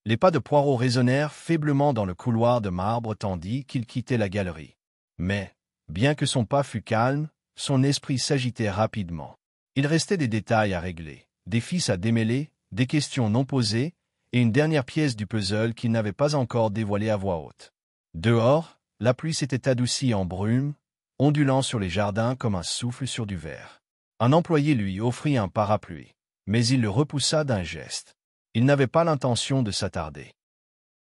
Les pas de Poirot résonnèrent faiblement dans le couloir de marbre tandis qu'il quittait la galerie. Mais, bien que son pas fût calme, son esprit s'agitait rapidement. Il restait des détails à régler, des fils à démêler, des questions non posées, et une dernière pièce du puzzle qu'il n'avait pas encore dévoilée à voix haute. Dehors, la pluie s'était adoucie en brume, ondulant sur les jardins comme un souffle sur du verre. Un employé lui offrit un parapluie, mais il le repoussa d'un geste. Il n'avait pas l'intention de s'attarder.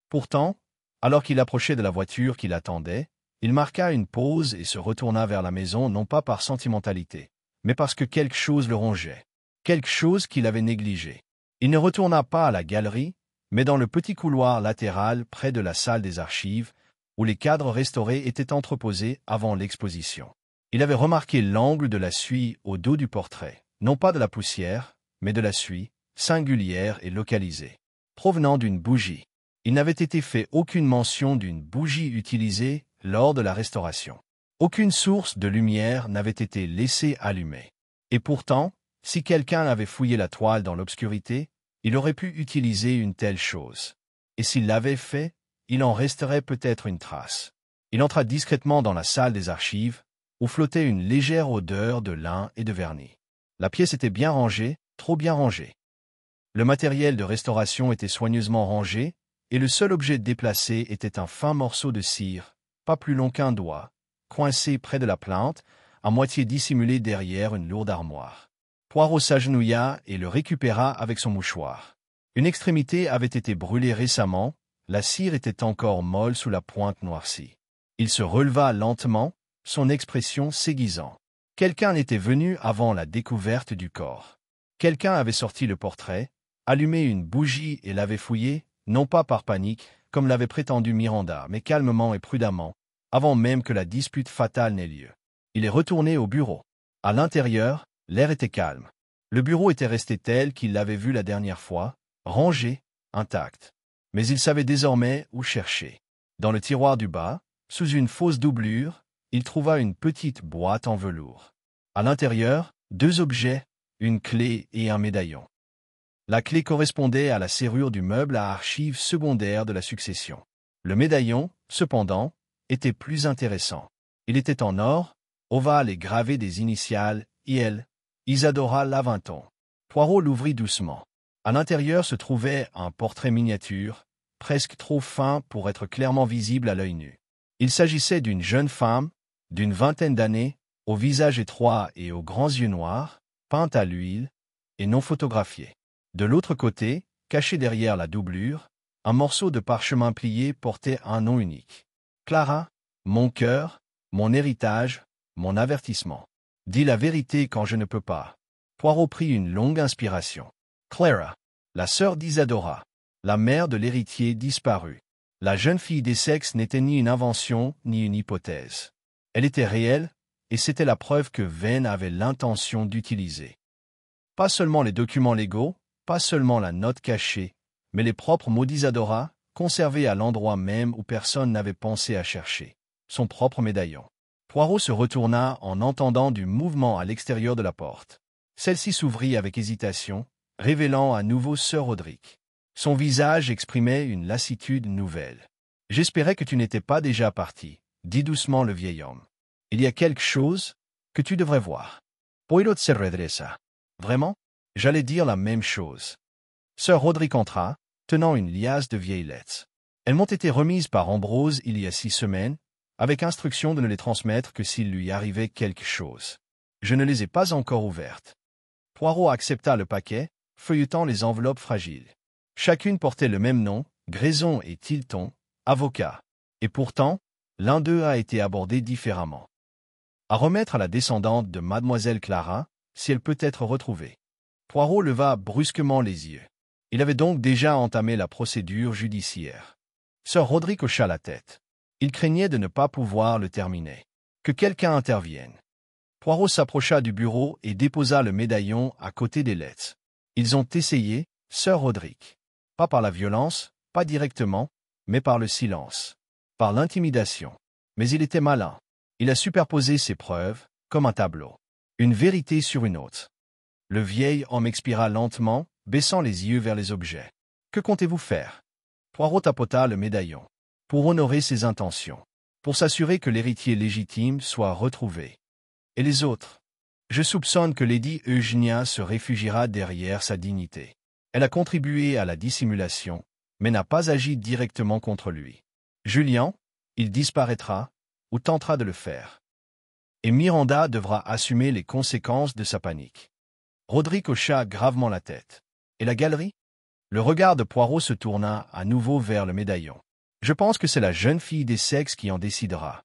Pourtant, alors qu'il approchait de la voiture qui l'attendait, il marqua une pause et se retourna vers la maison non pas par sentimentalité, mais parce que quelque chose le rongeait, quelque chose qu'il avait négligé. Il ne retourna pas à la galerie, mais dans le petit couloir latéral près de la salle des archives, où les cadres restaurés étaient entreposés avant l'exposition. Il avait remarqué l'angle de la suie au dos du portrait, non pas de la poussière, mais de la suie, singulière et localisée, provenant d'une bougie. Il n'avait été fait aucune mention d'une bougie utilisée lors de la restauration. Aucune source de lumière n'avait été laissée allumée. Et pourtant, si quelqu'un avait fouillé la toile dans l'obscurité, il aurait pu utiliser une telle chose. Et s'il l'avait fait, il en resterait peut-être une trace. Il entra discrètement dans la salle des archives, où flottait une légère odeur de lin et de vernis. La pièce était bien rangée, trop bien rangée. Le matériel de restauration était soigneusement rangé, et le seul objet déplacé était un fin morceau de cire, pas plus long qu'un doigt, coincé près de la plinthe, à moitié dissimulé derrière une lourde armoire. Poirot s'agenouilla et le récupéra avec son mouchoir. Une extrémité avait été brûlée récemment, la cire était encore molle sous la pointe noircie. Il se releva lentement, son expression s'aiguisant. Quelqu'un était venu avant la découverte du corps. Quelqu'un avait sorti le portrait, allumé une bougie et l'avait fouillé, non pas par panique, comme l'avait prétendu Miranda, mais calmement et prudemment, avant même que la dispute fatale n'ait lieu. Il est retourné au bureau. À l'intérieur, l'air était calme. Le bureau était resté tel qu'il l'avait vu la dernière fois, rangé, intact. Mais il savait désormais où chercher. Dans le tiroir du bas, sous une fausse doublure, il trouva une petite boîte en velours. À l'intérieur, 2 objets, une clé et un médaillon. La clé correspondait à la serrure du meuble à archives secondaires de la succession. Le médaillon, cependant, était plus intéressant. Il était en or, ovale et gravé des initiales IL, Isadora Lavinton. Poirot l'ouvrit doucement. À l'intérieur se trouvait un portrait miniature, presque trop fin pour être clairement visible à l'œil nu. Il s'agissait d'une jeune femme, d'une vingtaine d'années, au visage étroit et aux grands yeux noirs, peinte à l'huile, et non photographiée. De l'autre côté, caché derrière la doublure, un morceau de parchemin plié portait un nom unique. Clara, mon cœur, mon héritage, mon avertissement. Dis la vérité quand je ne peux pas. Poirot prit une longue inspiration. Clara, la sœur d'Isadora, la mère de l'héritier disparu. La jeune fille des sexes n'était ni une invention ni une hypothèse. Elle était réelle, et c'était la preuve que Vane avait l'intention d'utiliser. Pas seulement les documents légaux, pas seulement la note cachée, mais les propres mots d'Isadora, conservés à l'endroit même où personne n'avait pensé à chercher. Son propre médaillon. Poirot se retourna en entendant du mouvement à l'extérieur de la porte. Celle-ci s'ouvrit avec hésitation, révélant à nouveau Sir Roderick. Son visage exprimait une lassitude nouvelle. « J'espérais que tu n'étais pas déjà parti, » dit doucement le vieil homme. « Il y a quelque chose que tu devrais voir. » Poirot se redressa. « Vraiment? J'allais dire la même chose. » Sir Roderick entra, tenant une liasse de vieilles lettres. Elles m'ont été remises par Ambrose il y a 6 semaines, avec instruction de ne les transmettre que s'il lui arrivait quelque chose. Je ne les ai pas encore ouvertes. Poirot accepta le paquet, feuilletant les enveloppes fragiles. Chacune portait le même nom, Grayson et Tilton, avocats. Et pourtant, l'un d'eux a été abordé différemment. À remettre à la descendante de Mademoiselle Clara, si elle peut être retrouvée. Poirot leva brusquement les yeux. Il avait donc déjà entamé la procédure judiciaire. Sir Roderick hocha la tête. Il craignait de ne pas pouvoir le terminer. Que quelqu'un intervienne. Poirot s'approcha du bureau et déposa le médaillon à côté des lettres. Ils ont essayé, Sir Roderick. Pas par la violence, pas directement, mais par le silence. Par l'intimidation. Mais il était malin. Il a superposé ses preuves, comme un tableau. Une vérité sur une autre. Le vieil homme expira lentement, baissant les yeux vers les objets. Que comptez-vous faire? Poirot tapota le médaillon. Pour honorer ses intentions. Pour s'assurer que l'héritier légitime soit retrouvé. Et les autres? Je soupçonne que Lady Eugenia se réfugiera derrière sa dignité. Elle a contribué à la dissimulation, mais n'a pas agi directement contre lui. Julien, il disparaîtra, ou tentera de le faire. Et Miranda devra assumer les conséquences de sa panique. Roderick hocha gravement la tête. Et la galerie? Le regard de Poirot se tourna à nouveau vers le médaillon. Je pense que c'est la jeune fille des sexes qui en décidera.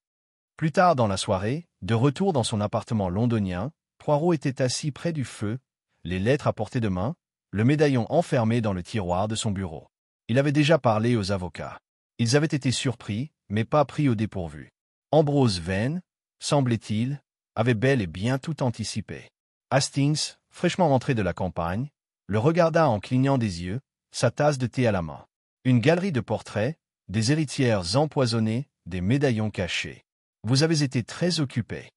Plus tard dans la soirée, de retour dans son appartement londonien, Poirot était assis près du feu, les lettres à portée de main, le médaillon enfermé dans le tiroir de son bureau. Il avait déjà parlé aux avocats. Ils avaient été surpris, mais pas pris au dépourvu. Ambrose Vane, semblait-il, avait bel et bien tout anticipé. Hastings, fraîchement rentré de la campagne, le regarda en clignant des yeux, sa tasse de thé à la main. Une galerie de portraits, des héritières empoisonnées, des médaillons cachés. Vous avez été très occupé.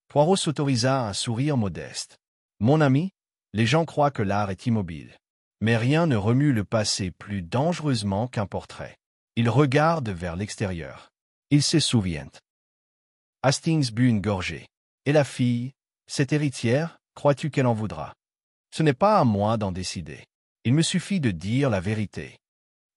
Poirot s'autorisa un sourire modeste. Mon ami, les gens croient que l'art est immobile. Mais rien ne remue le passé plus dangereusement qu'un portrait. Ils regardent vers l'extérieur. Ils se souviennent. Hastings but une gorgée. Et la fille, cette héritière, crois-tu qu'elle en voudra? Ce n'est pas à moi d'en décider. Il me suffit de dire la vérité.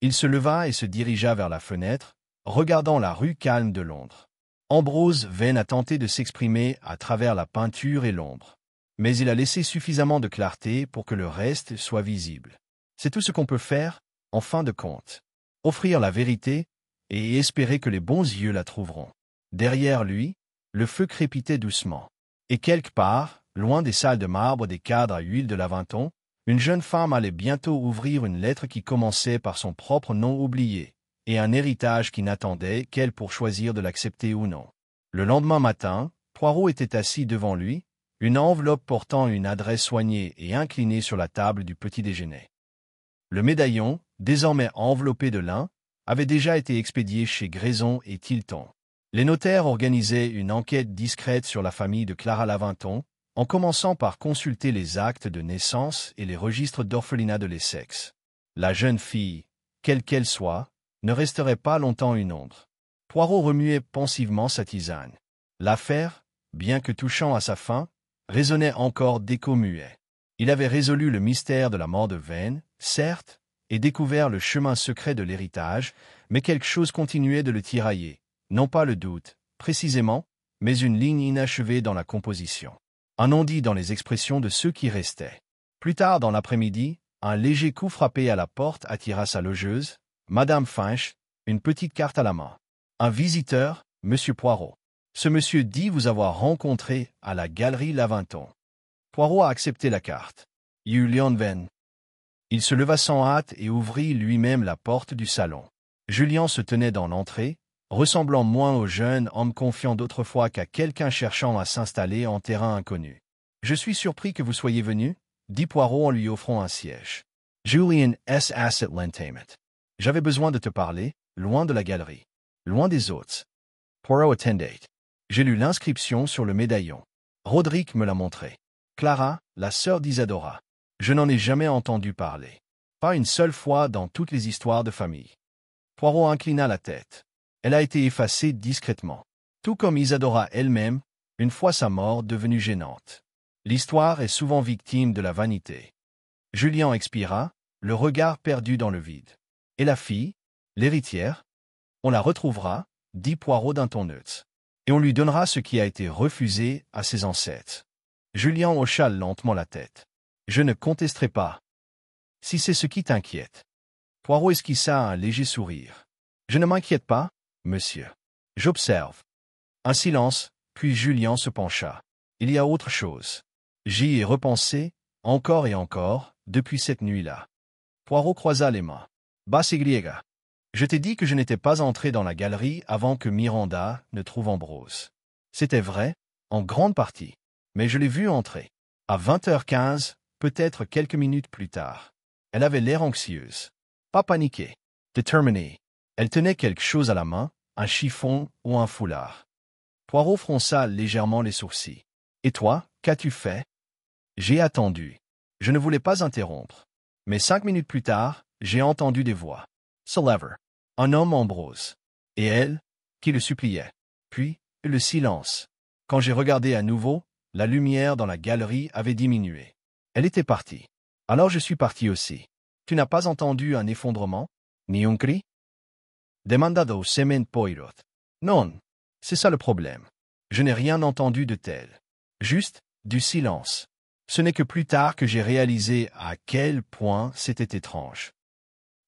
Il se leva et se dirigea vers la fenêtre, regardant la rue calme de Londres. Ambrose Vane a tenté de s'exprimer à travers la peinture et l'ombre. Mais il a laissé suffisamment de clarté pour que le reste soit visible. C'est tout ce qu'on peut faire, en fin de compte. Offrir la vérité et espérer que les bons yeux la trouveront. Derrière lui, le feu crépitait doucement. Et quelque part, loin des salles de marbre des cadres à huile de Laventon, une jeune femme allait bientôt ouvrir une lettre qui commençait par son propre nom oublié, et un héritage qui n'attendait qu'elle pour choisir de l'accepter ou non. Le lendemain matin, Poirot était assis devant lui, une enveloppe portant une adresse soignée et inclinée sur la table du petit-déjeuner. Le médaillon, désormais enveloppé de lin, avait déjà été expédié chez Grayson et Tilton. Les notaires organisaient une enquête discrète sur la famille de Clara Laventon, en commençant par consulter les actes de naissance et les registres d'orphelinat de l'Essex. La jeune fille, quelle qu'elle soit, ne resterait pas longtemps une ombre. Poirot remuait pensivement sa tisane. L'affaire, bien que touchant à sa fin, résonnait encore d'échos muets. Il avait résolu le mystère de la mort de Vane, certes, et découvert le chemin secret de l'héritage, mais quelque chose continuait de le tirailler, non pas le doute, précisément, mais une ligne inachevée dans la composition. Un non-dit dans les expressions de ceux qui restaient. Plus tard dans l'après-midi, un léger coup frappé à la porte attira sa logeuse, Madame Finch, une petite carte à la main. Un visiteur, Monsieur Poirot. Ce monsieur dit vous avoir rencontré à la galerie Laventon. Poirot a accepté la carte. Julian Vane. Il se leva sans hâte et ouvrit lui-même la porte du salon. Julien se tenait dans l'entrée, ressemblant moins au jeune homme confiant d'autrefois qu'à quelqu'un cherchant à s'installer en terrain inconnu. « Je suis surpris que vous soyez venu, » dit Poirot en lui offrant un siège. Julian S. Asset Lentamet. J'avais besoin de te parler, loin de la galerie, loin des autres. Poirot attendait. J'ai lu l'inscription sur le médaillon. Roderick me l'a montré. Clara, la sœur d'Isadora. Je n'en ai jamais entendu parler. Pas une seule fois dans toutes les histoires de famille. Poirot inclina la tête. Elle a été effacée discrètement. Tout comme Isadora elle-même, une fois sa mort devenue gênante. L'histoire est souvent victime de la vanité. Julien expira, le regard perdu dans le vide. Et la fille, l'héritière? On la retrouvera, dit Poirot d'un ton neutre. Et on lui donnera ce qui a été refusé à ses ancêtres. Julien hocha lentement la tête. Je ne contesterai pas. Si c'est ce qui t'inquiète. Poirot esquissa un léger sourire. Je ne m'inquiète pas, monsieur. J'observe. Un silence, puis Julien se pencha. Il y a autre chose. J'y ai repensé, encore et encore, depuis cette nuit-là. Poirot croisa les mains. Basse griega. Je t'ai dit que je n'étais pas entré dans la galerie avant que Miranda ne trouve Ambrose. C'était vrai, en grande partie. Mais je l'ai vue entrer. À 20h15, peut-être quelques minutes plus tard. Elle avait l'air anxieuse. Pas paniquée. Déterminée. Elle tenait quelque chose à la main, un chiffon ou un foulard. Poirot fronça légèrement les sourcils. Et toi, qu'as-tu fait? J'ai attendu. Je ne voulais pas interrompre. Mais 5 minutes plus tard, j'ai entendu des voix. Sullivan. Un homme Ambrose. Et elle, qui le suppliait. Puis, le silence. Quand j'ai regardé à nouveau, la lumière dans la galerie avait diminué. Elle était partie. Alors je suis parti aussi. Tu n'as pas entendu un effondrement? Ni un cri? Demandado semen Poirot. Non, c'est ça le problème. Je n'ai rien entendu de tel. Juste, du silence. Ce n'est que plus tard que j'ai réalisé à quel point c'était étrange.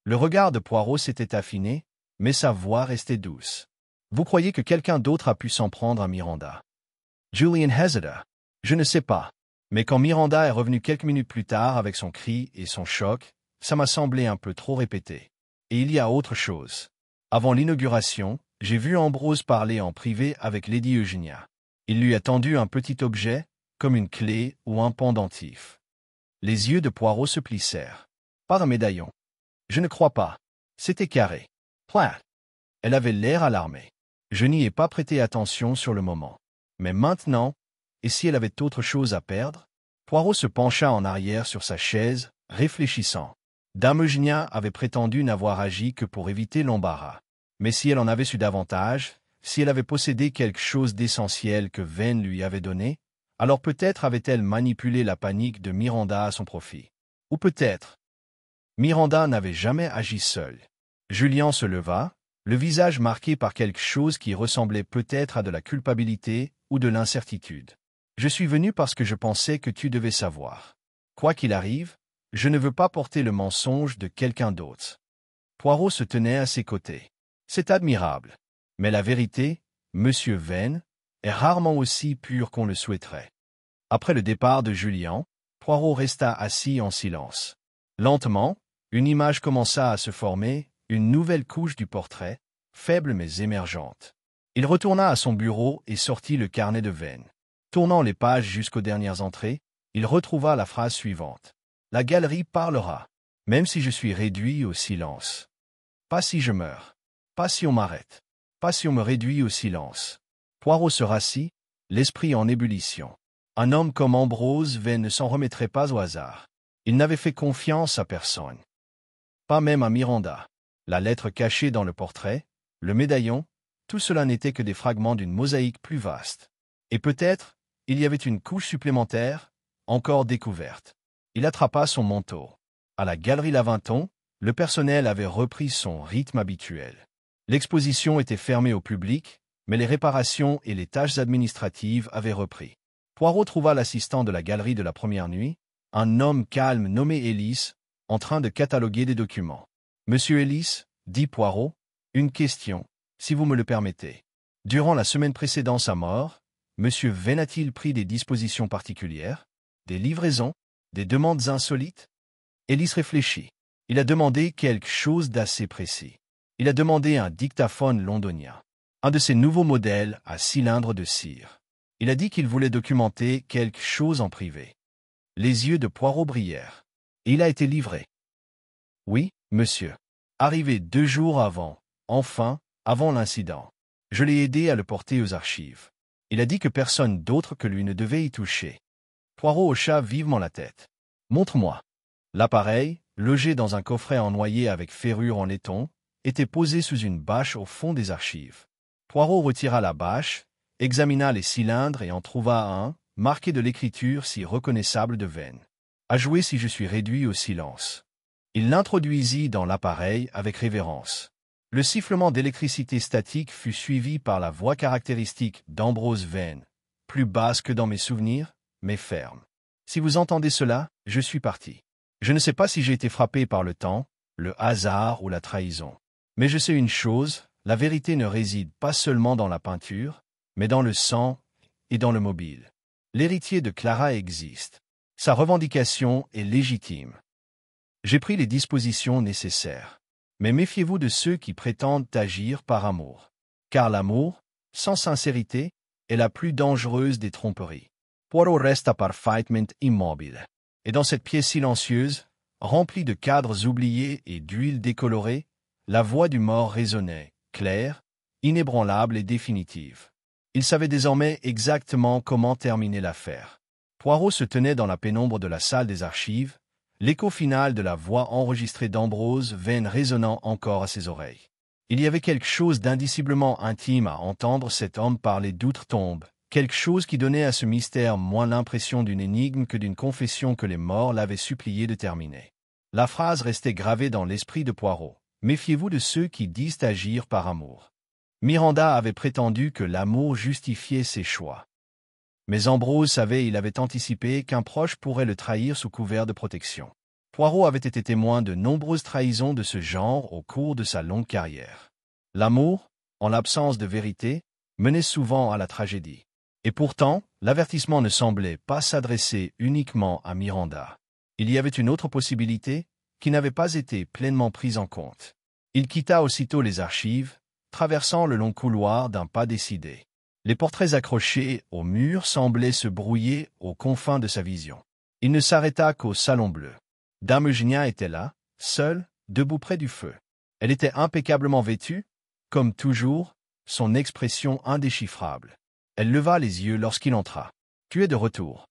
Le regard de Poirot s'était affiné, mais sa voix restait douce. Vous croyez que quelqu'un d'autre a pu s'en prendre à Miranda? Julian hésita. Je ne sais pas. Mais quand Miranda est revenue quelques minutes plus tard avec son cri et son choc, ça m'a semblé un peu trop répété. Et il y a autre chose. Avant l'inauguration, j'ai vu Ambrose parler en privé avec Lady Eugenia. Il lui a tendu un petit objet, comme une clé ou un pendentif. Les yeux de Poirot se plissèrent. Pas un médaillon. Je ne crois pas. C'était carré. Plat. Elle avait l'air alarmée. Je n'y ai pas prêté attention sur le moment. Mais maintenant, et si elle avait autre chose à perdre? Poirot se pencha en arrière sur sa chaise, réfléchissant. Dame Eugenia avait prétendu n'avoir agi que pour éviter l'embarras. Mais si elle en avait su davantage, si elle avait possédé quelque chose d'essentiel que Vane lui avait donné, alors peut-être avait-elle manipulé la panique de Miranda à son profit. Ou peut-être. Miranda n'avait jamais agi seule. Julien se leva, le visage marqué par quelque chose qui ressemblait peut-être à de la culpabilité ou de l'incertitude. Je suis venu parce que je pensais que tu devais savoir. Quoi qu'il arrive, je ne veux pas porter le mensonge de quelqu'un d'autre. Poirot se tenait à ses côtés. C'est admirable. Mais la vérité, Monsieur Vane, est rarement aussi pure qu'on le souhaiterait. Après le départ de Julien, Poirot resta assis en silence. Lentement, une image commença à se former, une nouvelle couche du portrait, faible mais émergente. Il retourna à son bureau et sortit le carnet de veine. Tournant les pages jusqu'aux dernières entrées, il retrouva la phrase suivante. La galerie parlera, même si je suis réduit au silence. Pas si je meurs. Pas si on m'arrête. Pas si on me réduit au silence. Poirot se rassit, l'esprit en ébullition. Un homme comme Ambrose Vane ne s'en remettrait pas au hasard. Il n'avait fait confiance à personne. Pas même à Miranda. La lettre cachée dans le portrait, le médaillon, tout cela n'était que des fragments d'une mosaïque plus vaste. Et peut-être, il y avait une couche supplémentaire, encore découverte. Il attrapa son manteau. À la galerie Lavinton, le personnel avait repris son rythme habituel. L'exposition était fermée au public, mais les réparations et les tâches administratives avaient repris. Poirot trouva l'assistant de la galerie de la première nuit, un homme calme nommé Ellis, en train de cataloguer des documents. « Monsieur Ellis, dit Poirot, une question, si vous me le permettez. Durant la semaine précédant sa mort, Monsieur Vane a-t-il pris des dispositions particulières, des livraisons, des demandes insolites ?» Ellis réfléchit. Il a demandé quelque chose d'assez précis. Il a demandé un dictaphone londonien, un de ces nouveaux modèles à cylindre de cire. Il a dit qu'il voulait documenter quelque chose en privé. Les yeux de Poirot brillèrent. Et il a été livré. Oui, monsieur. Arrivé 2 jours avant, enfin, avant l'incident. Je l'ai aidé à le porter aux archives. Il a dit que personne d'autre que lui ne devait y toucher. Poirot hocha vivement la tête. Montre-moi. L'appareil, logé dans un coffret en noyer avec ferrure en laiton, était posé sous une bâche au fond des archives. Poirot retira la bâche, examina les cylindres et en trouva un, marqué de l'écriture si reconnaissable de Vane. À jouer si je suis réduit au silence. Il l'introduisit dans l'appareil avec révérence. Le sifflement d'électricité statique fut suivi par la voix caractéristique d'Ambrose Vane, plus basse que dans mes souvenirs, mais ferme. Si vous entendez cela, je suis parti. Je ne sais pas si j'ai été frappé par le temps, le hasard ou la trahison. Mais je sais une chose, la vérité ne réside pas seulement dans la peinture, mais dans le sang et dans le mobile. L'héritier de Clara existe. Sa revendication est légitime. J'ai pris les dispositions nécessaires. Mais méfiez-vous de ceux qui prétendent agir par amour. Car l'amour, sans sincérité, est la plus dangereuse des tromperies. Poirot resta parfaitement immobile. Et dans cette pièce silencieuse, remplie de cadres oubliés et d'huile décolorée, la voix du mort résonnait, claire, inébranlable et définitive. Il savait désormais exactement comment terminer l'affaire. Poirot se tenait dans la pénombre de la salle des archives, l'écho final de la voix enregistrée d'Ambrose Vane résonnant encore à ses oreilles. Il y avait quelque chose d'indiciblement intime à entendre cet homme parler d'outre-tombe, quelque chose qui donnait à ce mystère moins l'impression d'une énigme que d'une confession que les morts l'avaient supplié de terminer. La phrase restait gravée dans l'esprit de Poirot. Méfiez-vous de ceux qui disent agir par amour. Miranda avait prétendu que l'amour justifiait ses choix. Mais Ambrose savait, il avait anticipé qu'un proche pourrait le trahir sous couvert de protection. Poirot avait été témoin de nombreuses trahisons de ce genre au cours de sa longue carrière. L'amour, en l'absence de vérité, menait souvent à la tragédie. Et pourtant, l'avertissement ne semblait pas s'adresser uniquement à Miranda. Il y avait une autre possibilité, qui n'avait pas été pleinement prise en compte. Il quitta aussitôt les archives, traversant le long couloir d'un pas décidé. Les portraits accrochés au mur semblaient se brouiller aux confins de sa vision. Il ne s'arrêta qu'au salon bleu. Dame Eugénia était là, seule, debout près du feu. Elle était impeccablement vêtue, comme toujours, son expression indéchiffrable. Elle leva les yeux lorsqu'il entra. « Tu es de retour. »«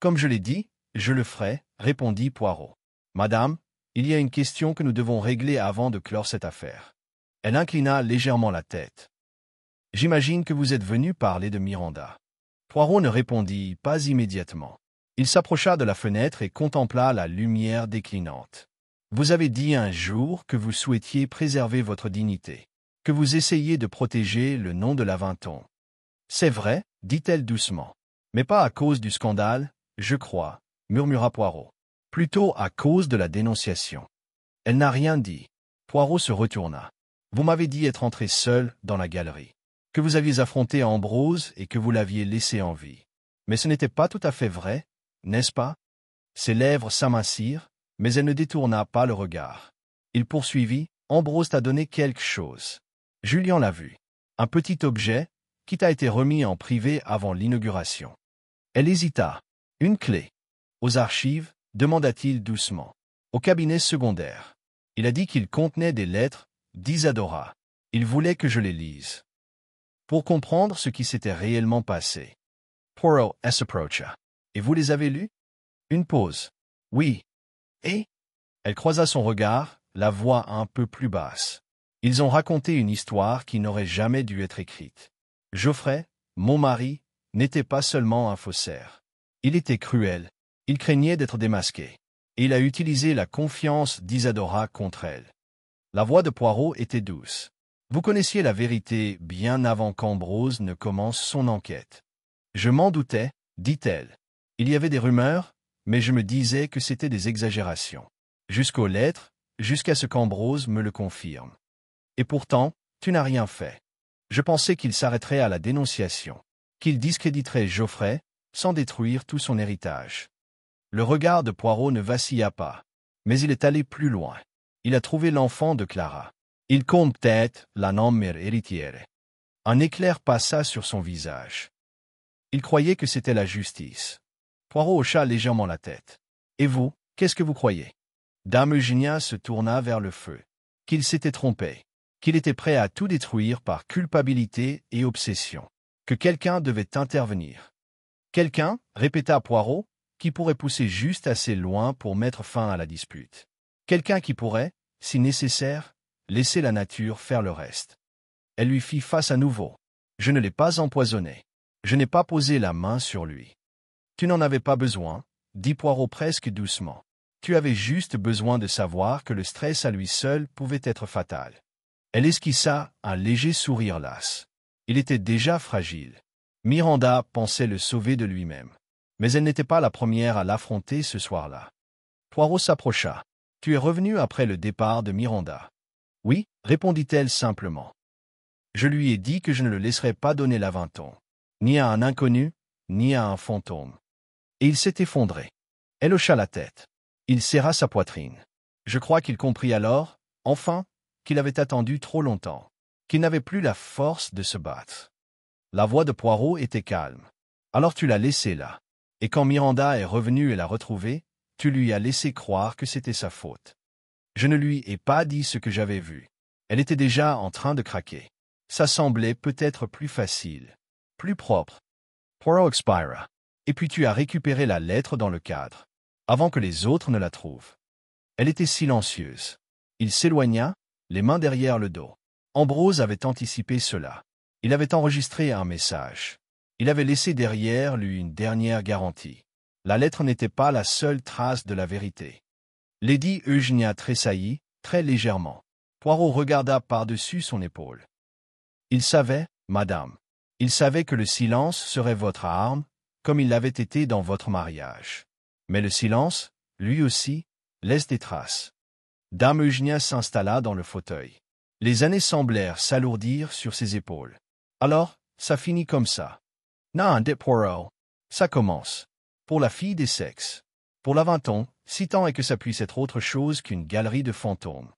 Comme je l'ai dit, je le ferai, » répondit Poirot. « Madame, il y a une question que nous devons régler avant de clore cette affaire. » Elle inclina légèrement la tête. « J'imagine que vous êtes venu parler de Miranda. » Poirot ne répondit pas immédiatement. Il s'approcha de la fenêtre et contempla la lumière déclinante. « Vous avez dit un jour que vous souhaitiez préserver votre dignité, que vous essayiez de protéger le nom de Lavinton. »« C'est vrai, dit-elle doucement. Mais pas à cause du scandale, je crois, murmura Poirot. Plutôt à cause de la dénonciation. » Elle n'a rien dit. Poirot se retourna. « Vous m'avez dit être entré seul dans la galerie, que vous aviez affronté Ambrose et que vous l'aviez laissé en vie. Mais ce n'était pas tout à fait vrai, n'est-ce pas? Ses lèvres s'amincirent, mais elle ne détourna pas le regard. Il poursuivit, Ambrose t'a donné quelque chose. Julien l'a vu. Un petit objet, qui t'a été remis en privé avant l'inauguration. Elle hésita. Une clé. Aux archives, demanda-t-il doucement. Au cabinet secondaire. Il a dit qu'il contenait des lettres d'Isadora. Il voulait que je les lise. Pour comprendre ce qui s'était réellement passé. Poirot s'approcha. Et vous les avez lus? Une pause. Oui. Et? Elle croisa son regard, la voix un peu plus basse. Ils ont raconté une histoire qui n'aurait jamais dû être écrite. Geoffrey, mon mari, n'était pas seulement un faussaire. Il était cruel. Il craignait d'être démasqué. Et il a utilisé la confiance d'Isadora contre elle. La voix de Poirot était douce. Vous connaissiez la vérité bien avant qu'Ambrose ne commence son enquête. Je m'en doutais, dit-elle. Il y avait des rumeurs, mais je me disais que c'était des exagérations. Jusqu'aux lettres, jusqu'à ce qu'Ambrose me le confirme. Et pourtant, tu n'as rien fait. Je pensais qu'il s'arrêterait à la dénonciation, qu'il discréditerait Geoffrey, sans détruire tout son héritage. Le regard de Poirot ne vacilla pas, mais il est allé plus loin. Il a trouvé l'enfant de Clara. Il compte peut-être la nommer héritière. Un éclair passa sur son visage. Il croyait que c'était la justice. Poirot hocha légèrement la tête. Et vous, qu'est-ce que vous croyez? Dame Eugénia se tourna vers le feu. Qu'il s'était trompé. Qu'il était prêt à tout détruire par culpabilité et obsession. Que quelqu'un devait intervenir. Quelqu'un, répéta Poirot, qui pourrait pousser juste assez loin pour mettre fin à la dispute. Quelqu'un qui pourrait, si nécessaire, laisser la nature faire le reste. Elle lui fit face à nouveau. Je ne l'ai pas empoisonné. Je n'ai pas posé la main sur lui. Tu n'en avais pas besoin, dit Poirot presque doucement. Tu avais juste besoin de savoir que le stress à lui seul pouvait être fatal. Elle esquissa un léger sourire las. Il était déjà fragile. Miranda pensait le sauver de lui-même. Mais elle n'était pas la première à l'affronter ce soir-là. Poirot s'approcha. Tu es revenu après le départ de Miranda. Oui, répondit-elle simplement. Je lui ai dit que je ne le laisserais pas donner l'Aventon. Ni à un inconnu, ni à un fantôme. Et il s'est effondré. Elle hocha la tête. Il serra sa poitrine. Je crois qu'il comprit alors, enfin, qu'il avait attendu trop longtemps, qu'il n'avait plus la force de se battre. La voix de Poirot était calme. Alors tu l'as laissé là. Et quand Miranda est revenue et l'a retrouvée, tu lui as laissé croire que c'était sa faute. Je ne lui ai pas dit ce que j'avais vu. Elle était déjà en train de craquer. Ça semblait peut-être plus facile, plus propre. Poirot expira. Et puis tu as récupéré la lettre dans le cadre, avant que les autres ne la trouvent. Elle était silencieuse. Il s'éloigna, les mains derrière le dos. Ambrose avait anticipé cela. Il avait enregistré un message. Il avait laissé derrière lui une dernière garantie. La lettre n'était pas la seule trace de la vérité. Lady Eugénia tressaillit, très légèrement. Poirot regarda par-dessus son épaule. Il savait, madame. Il savait que le silence serait votre arme, comme il l'avait été dans votre mariage. Mais le silence, lui aussi, laisse des traces. Dame Eugénia s'installa dans le fauteuil. Les années semblèrent s'alourdir sur ses épaules. Alors, ça finit comme ça. Non, dit Poirot. Ça commence. Pour la fille des sexes. Pour l'Aventon, si tant est que ça puisse être autre chose qu'une galerie de fantômes.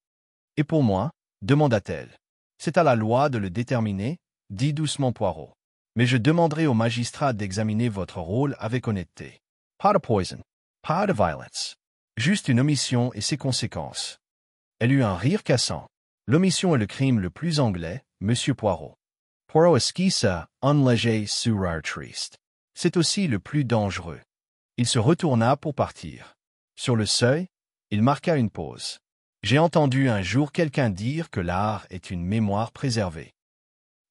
Et pour moi, demanda-t-elle. C'est à la loi de le déterminer, dit doucement Poirot. Mais je demanderai au magistrat d'examiner votre rôle avec honnêteté. Pas de poison. Pas de violence. Juste une omission et ses conséquences. Elle eut un rire cassant. L'omission est le crime le plus anglais, monsieur Poirot. Poirot esquissa un léger sourire triste. C'est aussi le plus dangereux. Il se retourna pour partir. Sur le seuil, il marqua une pause. J'ai entendu un jour quelqu'un dire que l'art est une mémoire préservée.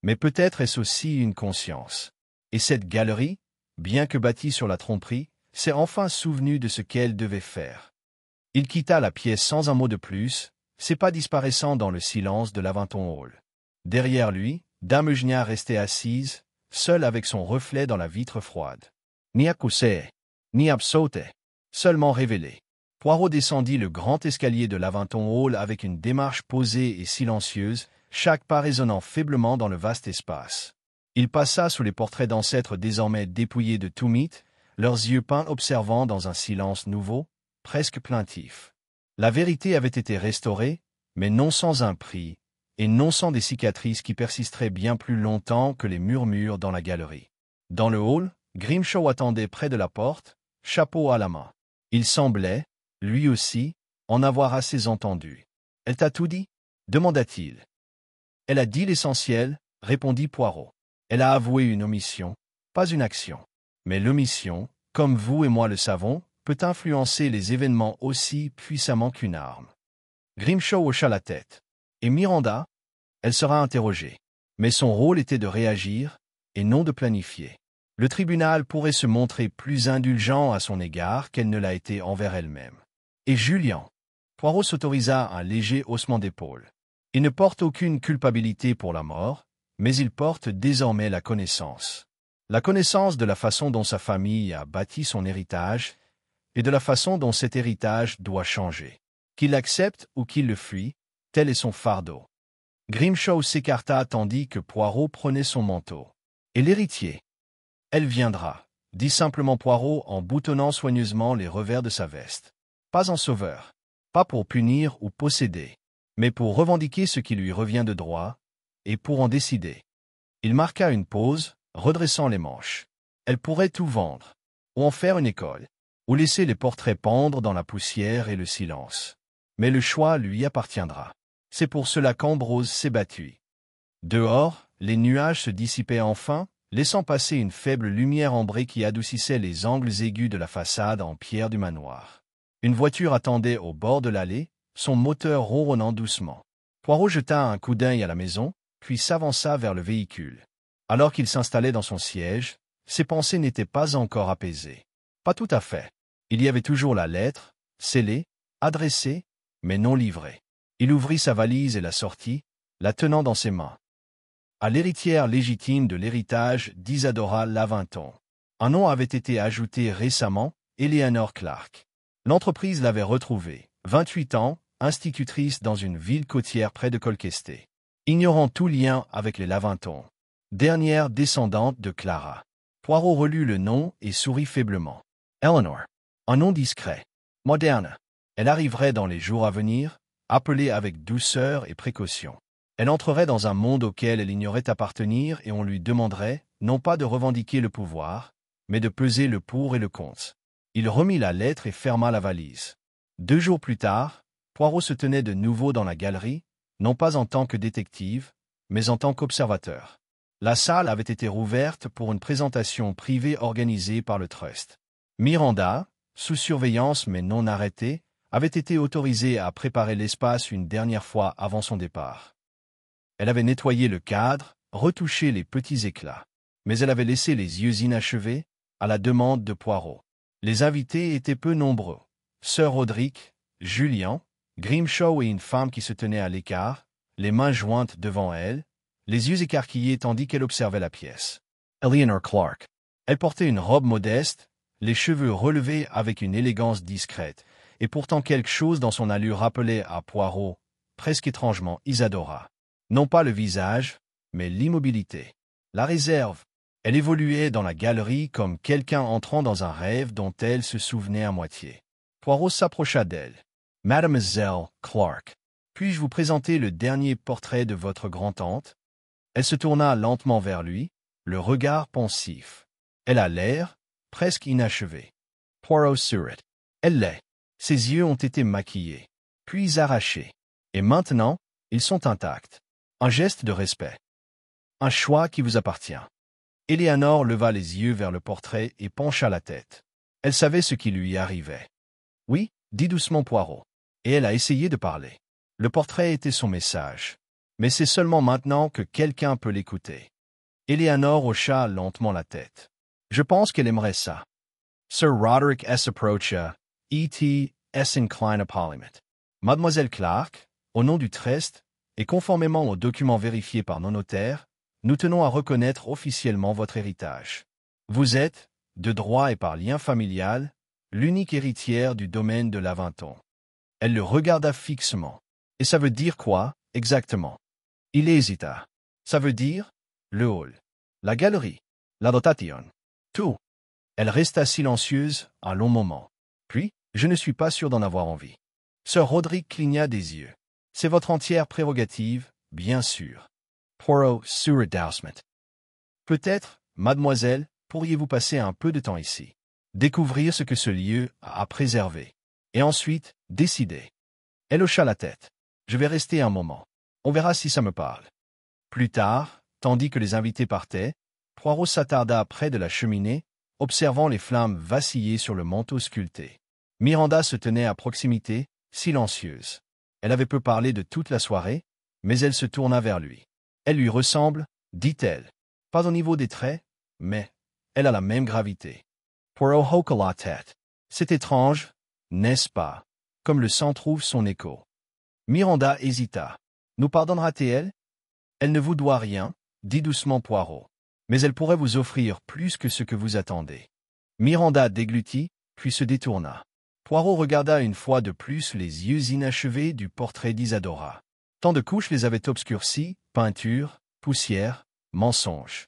Mais peut-être est-ce aussi une conscience. Et cette galerie, bien que bâtie sur la tromperie, s'est enfin souvenue de ce qu'elle devait faire. Il quitta la pièce sans un mot de plus, ses pas disparaissant dans le silence de l'Aventon Hall. Derrière lui, Dame Eugénia restait assise, seule avec son reflet dans la vitre froide. Ni accusée, ni absautée, seulement révélée. Poirot descendit le grand escalier de l'Aventon Hall avec une démarche posée et silencieuse, chaque pas résonnant faiblement dans le vaste espace. Il passa sous les portraits d'ancêtres désormais dépouillés de tout mythe, leurs yeux peints observant dans un silence nouveau, presque plaintif. La vérité avait été restaurée, mais non sans un prix, et non sans des cicatrices qui persisteraient bien plus longtemps que les murmures dans la galerie. Dans le hall, Grimshaw attendait près de la porte, chapeau à la main. Il semblait, lui aussi, en avoir assez entendu. « Elle t'a tout dit » demanda-t-il. « Elle a dit l'essentiel » répondit Poirot. « Elle a avoué une omission, pas une action. Mais l'omission, comme vous et moi le savons, peut influencer les événements aussi puissamment qu'une arme. » Grimshaw hocha la tête. « Et Miranda ?» Elle sera interrogée. Mais son rôle était de réagir, et non de planifier. Le tribunal pourrait se montrer plus indulgent à son égard qu'elle ne l'a été envers elle-même. Et Julian? Poirot s'autorisa un léger haussement d'épaule. Il ne porte aucune culpabilité pour la mort, mais il porte désormais la connaissance. La connaissance de la façon dont sa famille a bâti son héritage, et de la façon dont cet héritage doit changer. Qu'il l'accepte ou qu'il le fuit, tel est son fardeau. Grimshaw s'écarta tandis que Poirot prenait son manteau. Et l'héritier? Elle viendra, dit simplement Poirot en boutonnant soigneusement les revers de sa veste. Pas en sauveur, pas pour punir ou posséder, mais pour revendiquer ce qui lui revient de droit, et pour en décider. Il marqua une pause, redressant les manches. Elle pourrait tout vendre, ou en faire une école, ou laisser les portraits pendre dans la poussière et le silence. Mais le choix lui appartiendra. C'est pour cela qu'Ambrose s'est battu. Dehors, les nuages se dissipaient enfin, laissant passer une faible lumière ambrée qui adoucissait les angles aigus de la façade en pierre du manoir. Une voiture attendait au bord de l'allée, son moteur ronronnant doucement. Poirot jeta un coup d'œil à la maison, puis s'avança vers le véhicule. Alors qu'il s'installait dans son siège, ses pensées n'étaient pas encore apaisées. Pas tout à fait. Il y avait toujours la lettre, scellée, adressée, mais non livrée. Il ouvrit sa valise et la sortit, la tenant dans ses mains. À l'héritière légitime de l'héritage d'Isadora Lavinton. Un nom avait été ajouté récemment, Eleanor Clark. L'entreprise l'avait retrouvée, 28 ans, institutrice dans une ville côtière près de Colchester. Ignorant tout lien avec les Lavinton. Dernière descendante de Clara. Poirot relut le nom et sourit faiblement. Eleanor. Un nom discret. Moderne. Elle arriverait dans les jours à venir, appelée avec douceur et précaution. Elle entrerait dans un monde auquel elle ignorait appartenir et on lui demanderait, non pas de revendiquer le pouvoir, mais de peser le pour et le contre. Il remit la lettre et ferma la valise. 2 jours plus tard, Poirot se tenait de nouveau dans la galerie, non pas en tant que détective, mais en tant qu'observateur. La salle avait été rouverte pour une présentation privée organisée par le Trust. Miranda, sous surveillance mais non arrêtée, avait été autorisée à préparer l'espace une dernière fois avant son départ. Elle avait nettoyé le cadre, retouché les petits éclats. Mais elle avait laissé les yeux inachevés, à la demande de Poirot. Les invités étaient peu nombreux. Sir Roderick, Julian, Grimshaw et une femme qui se tenait à l'écart, les mains jointes devant elle, les yeux écarquillés tandis qu'elle observait la pièce. Eleanor Clark. Elle portait une robe modeste, les cheveux relevés avec une élégance discrète, et pourtant quelque chose dans son allure rappelait à Poirot, presque étrangement, Isadora. Non pas le visage, mais l'immobilité. La réserve. Elle évoluait dans la galerie comme quelqu'un entrant dans un rêve dont elle se souvenait à moitié. Poirot s'approcha d'elle. « Mademoiselle Clark, puis-je vous présenter le dernier portrait de votre grand-tante » Elle se tourna lentement vers lui, le regard pensif. Elle a l'air, presque inachevé. Poirot sourit. Elle l'est. Ses yeux ont été maquillés, puis arrachés. Et maintenant, ils sont intacts. Un geste de respect. Un choix qui vous appartient. Eleanor leva les yeux vers le portrait et pencha la tête. Elle savait ce qui lui arrivait. Oui, dit doucement Poirot. Et elle a essayé de parler. Le portrait était son message. Mais c'est seulement maintenant que quelqu'un peut l'écouter. Eleanor hocha lentement la tête. Je pense qu'elle aimerait ça. Sir Roderick S. approcha, E.T. S. incline à Parliament. Mademoiselle Clark, au nom du Trust, et conformément aux documents vérifiés par nos notaires, nous tenons à reconnaître officiellement votre héritage. Vous êtes, de droit et par lien familial, l'unique héritière du domaine de Lavinton. Elle le regarda fixement. Et ça veut dire quoi, exactement? Il hésita. Ça veut dire, le hall. La galerie. La dotation. Tout. Elle resta silencieuse un long moment. Puis, je ne suis pas sûr d'en avoir envie. Sir Roderick cligna des yeux. C'est votre entière prérogative, bien sûr. Poirot surredoucement. Peut-être, mademoiselle, pourriez-vous passer un peu de temps ici. Découvrir ce que ce lieu a à préserver. Et ensuite, décider. Elle hocha la tête. Je vais rester un moment. On verra si ça me parle. Plus tard, tandis que les invités partaient, Poirot s'attarda près de la cheminée, observant les flammes vaciller sur le manteau sculpté. Miranda se tenait à proximité, silencieuse. Elle avait peu parlé de toute la soirée, mais elle se tourna vers lui. Elle lui ressemble, dit-elle. Pas au niveau des traits, mais elle a la même gravité. Poirot hocha la tête. C'est étrange, n'est-ce pas, comme le sang trouve son écho. Miranda hésita. Nous pardonnera-t-elle? Elle ne vous doit rien, dit doucement Poirot. Mais elle pourrait vous offrir plus que ce que vous attendez. Miranda déglutit, puis se détourna. Poirot regarda une fois de plus les yeux inachevés du portrait d'Isadora. Tant de couches les avaient obscurcis, peinture, poussière, mensonge.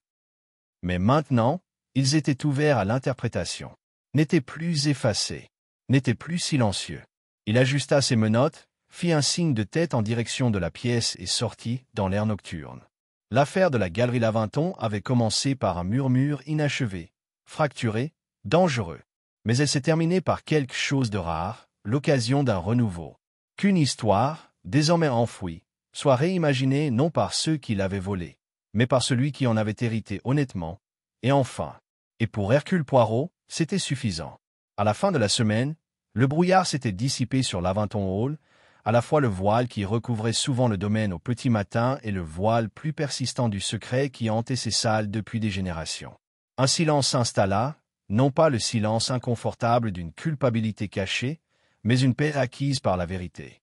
Mais maintenant, ils étaient ouverts à l'interprétation. N'étaient plus effacés, n'étaient plus silencieux. Il ajusta ses menottes, fit un signe de tête en direction de la pièce et sortit dans l'air nocturne. L'affaire de la galerie Lavinton avait commencé par un murmure inachevé, fracturé, dangereux. Mais elle s'est terminée par quelque chose de rare, l'occasion d'un renouveau. Qu'une histoire, désormais enfouie, soit réimaginée non par ceux qui l'avaient volée, mais par celui qui en avait hérité honnêtement. Et enfin, et pour Hercule Poirot, c'était suffisant. À la fin de la semaine, le brouillard s'était dissipé sur Lavinton Hall, à la fois le voile qui recouvrait souvent le domaine au petit matin et le voile plus persistant du secret qui hantait ces salles depuis des générations. Un silence s'installa, non pas le silence inconfortable d'une culpabilité cachée, mais une paix acquise par la vérité.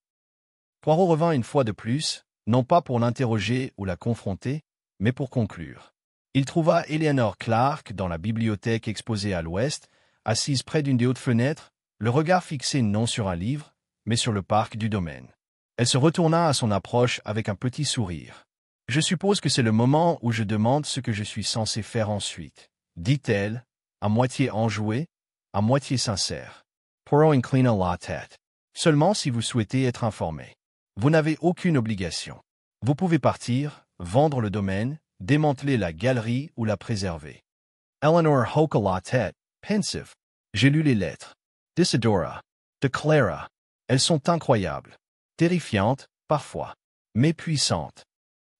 Poirot revint une fois de plus, non pas pour l'interroger ou la confronter, mais pour conclure. Il trouva Eleanor Clark dans la bibliothèque exposée à l'ouest, assise près d'une des hautes fenêtres, le regard fixé non sur un livre, mais sur le parc du domaine. Elle se retourna à son approche avec un petit sourire. « Je suppose que c'est le moment où je demande ce que je suis censé faire ensuite, » dit-elle, à moitié enjouée, à moitié sincère. Poirot inclina la tête. « Seulement si vous souhaitez être informé. Vous n'avez aucune obligation. Vous pouvez partir, vendre le domaine, démanteler la galerie ou la préserver. » Eleanor hocha la tête, pensive. J'ai lu les lettres. D'Isadora. De Clara. Elles sont incroyables. Terrifiantes, parfois. Mais puissantes.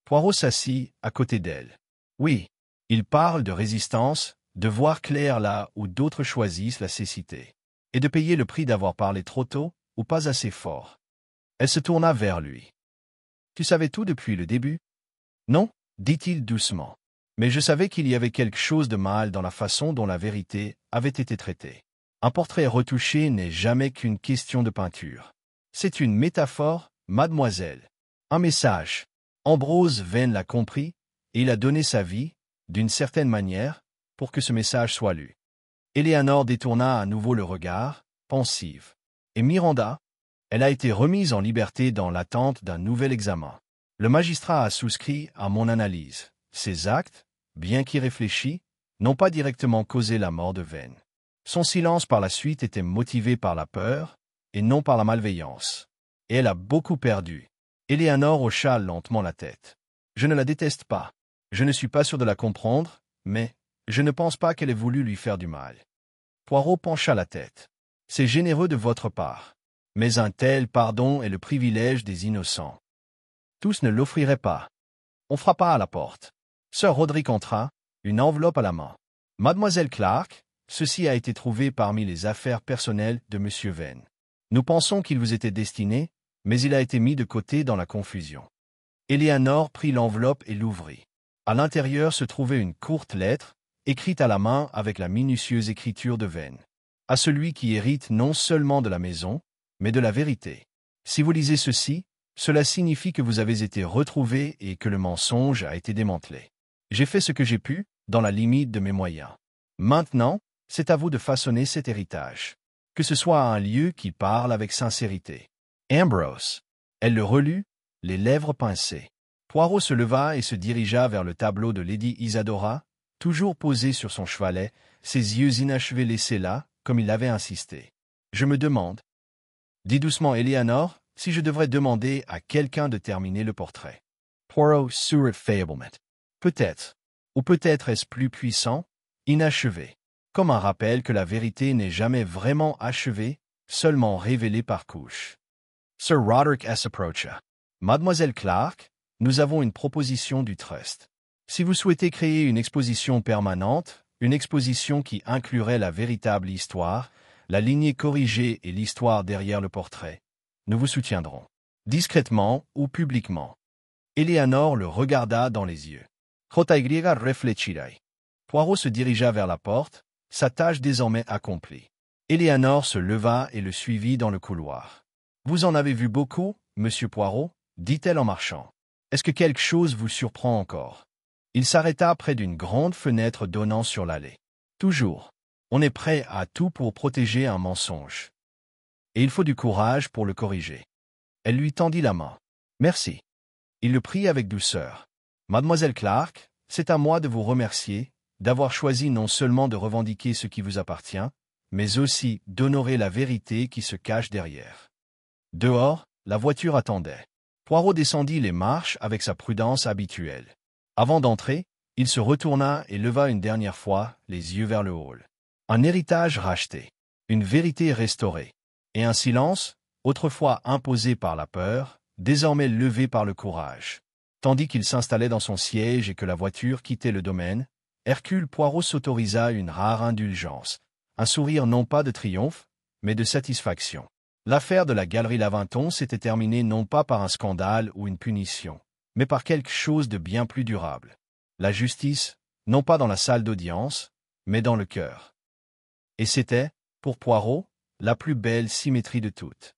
Poirot s'assit à côté d'elle. Oui, il parle de résistance, de voir clair là où d'autres choisissent la cécité. Et de payer le prix d'avoir parlé trop tôt ou pas assez fort. Elle se tourna vers lui. Tu savais tout depuis le début? Non, dit-il doucement. Mais je savais qu'il y avait quelque chose de mal dans la façon dont la vérité avait été traitée. Un portrait retouché n'est jamais qu'une question de peinture. C'est une métaphore, mademoiselle. Un message. Ambrose Vane l'a compris, et il a donné sa vie, d'une certaine manière, pour que ce message soit lu. Eleanor détourna à nouveau le regard, pensive. Et Miranda? Elle a été remise en liberté dans l'attente d'un nouvel examen. Le magistrat a souscrit à mon analyse. Ses actes, bien qu'irréfléchis, n'ont pas directement causé la mort de Vane. Son silence par la suite était motivé par la peur, et non par la malveillance. Et elle a beaucoup perdu. Eleanor hocha lentement la tête. Je ne la déteste pas. Je ne suis pas sûr de la comprendre, mais je ne pense pas qu'elle ait voulu lui faire du mal. Poirot pencha la tête. C'est généreux de votre part. Mais un tel pardon est le privilège des innocents. Tous ne l'offriraient pas. On frappa à la porte. Sir Roderick entra, une enveloppe à la main. Mademoiselle Clark, ceci a été trouvé parmi les affaires personnelles de M. Vane. Nous pensons qu'il vous était destiné, mais il a été mis de côté dans la confusion. Eleanor prit l'enveloppe et l'ouvrit. À l'intérieur se trouvait une courte lettre, écrite à la main avec la minutieuse écriture de Vane. À celui qui hérite non seulement de la maison, mais de la vérité. Si vous lisez ceci, cela signifie que vous avez été retrouvé et que le mensonge a été démantelé. J'ai fait ce que j'ai pu, dans la limite de mes moyens. Maintenant, c'est à vous de façonner cet héritage. Que ce soit à un lieu qui parle avec sincérité. Ambrose. Elle le relut, les lèvres pincées. Poirot se leva et se dirigea vers le tableau de Lady Isadora, toujours posé sur son chevalet, ses yeux inachevés laissés là, comme il l'avait insisté. Je me demande, dit doucement Eleanor, si je devrais demander à quelqu'un de terminer le portrait. Poirot sourit faiblement. Peut-être. Ou peut-être est-ce plus puissant, inachevé. Comme un rappel que la vérité n'est jamais vraiment achevée, seulement révélée par couches. Sir Roderick S. approcha. Mademoiselle Clark, nous avons une proposition du Trust. Si vous souhaitez créer une exposition permanente, une exposition qui inclurait la véritable histoire, la lignée corrigée et l'histoire derrière le portrait, nous vous soutiendrons. Discrètement ou publiquement. Eleanor le regarda dans les yeux. J. réfléchirai. Poirot se dirigea vers la porte, sa tâche désormais accomplie. Eleanor se leva et le suivit dans le couloir. Vous en avez vu beaucoup, monsieur Poirot, dit-elle en marchant. Est-ce que quelque chose vous surprend encore? Il s'arrêta près d'une grande fenêtre donnant sur l'allée. Toujours. On est prêt à tout pour protéger un mensonge. Et il faut du courage pour le corriger. Elle lui tendit la main. Merci. Il le prit avec douceur. Mademoiselle Clark, c'est à moi de vous remercier, d'avoir choisi non seulement de revendiquer ce qui vous appartient, mais aussi d'honorer la vérité qui se cache derrière. Dehors, la voiture attendait. Poirot descendit les marches avec sa prudence habituelle. Avant d'entrer, il se retourna et leva une dernière fois les yeux vers le hall. Un héritage racheté, une vérité restaurée, et un silence, autrefois imposé par la peur, désormais levé par le courage. Tandis qu'il s'installait dans son siège et que la voiture quittait le domaine, Hercule Poirot s'autorisa une rare indulgence, un sourire non pas de triomphe, mais de satisfaction. L'affaire de la galerie Lavinton s'était terminée non pas par un scandale ou une punition, mais par quelque chose de bien plus durable. La justice, non pas dans la salle d'audience, mais dans le cœur. Et c'était, pour Poirot, la plus belle symétrie de toutes.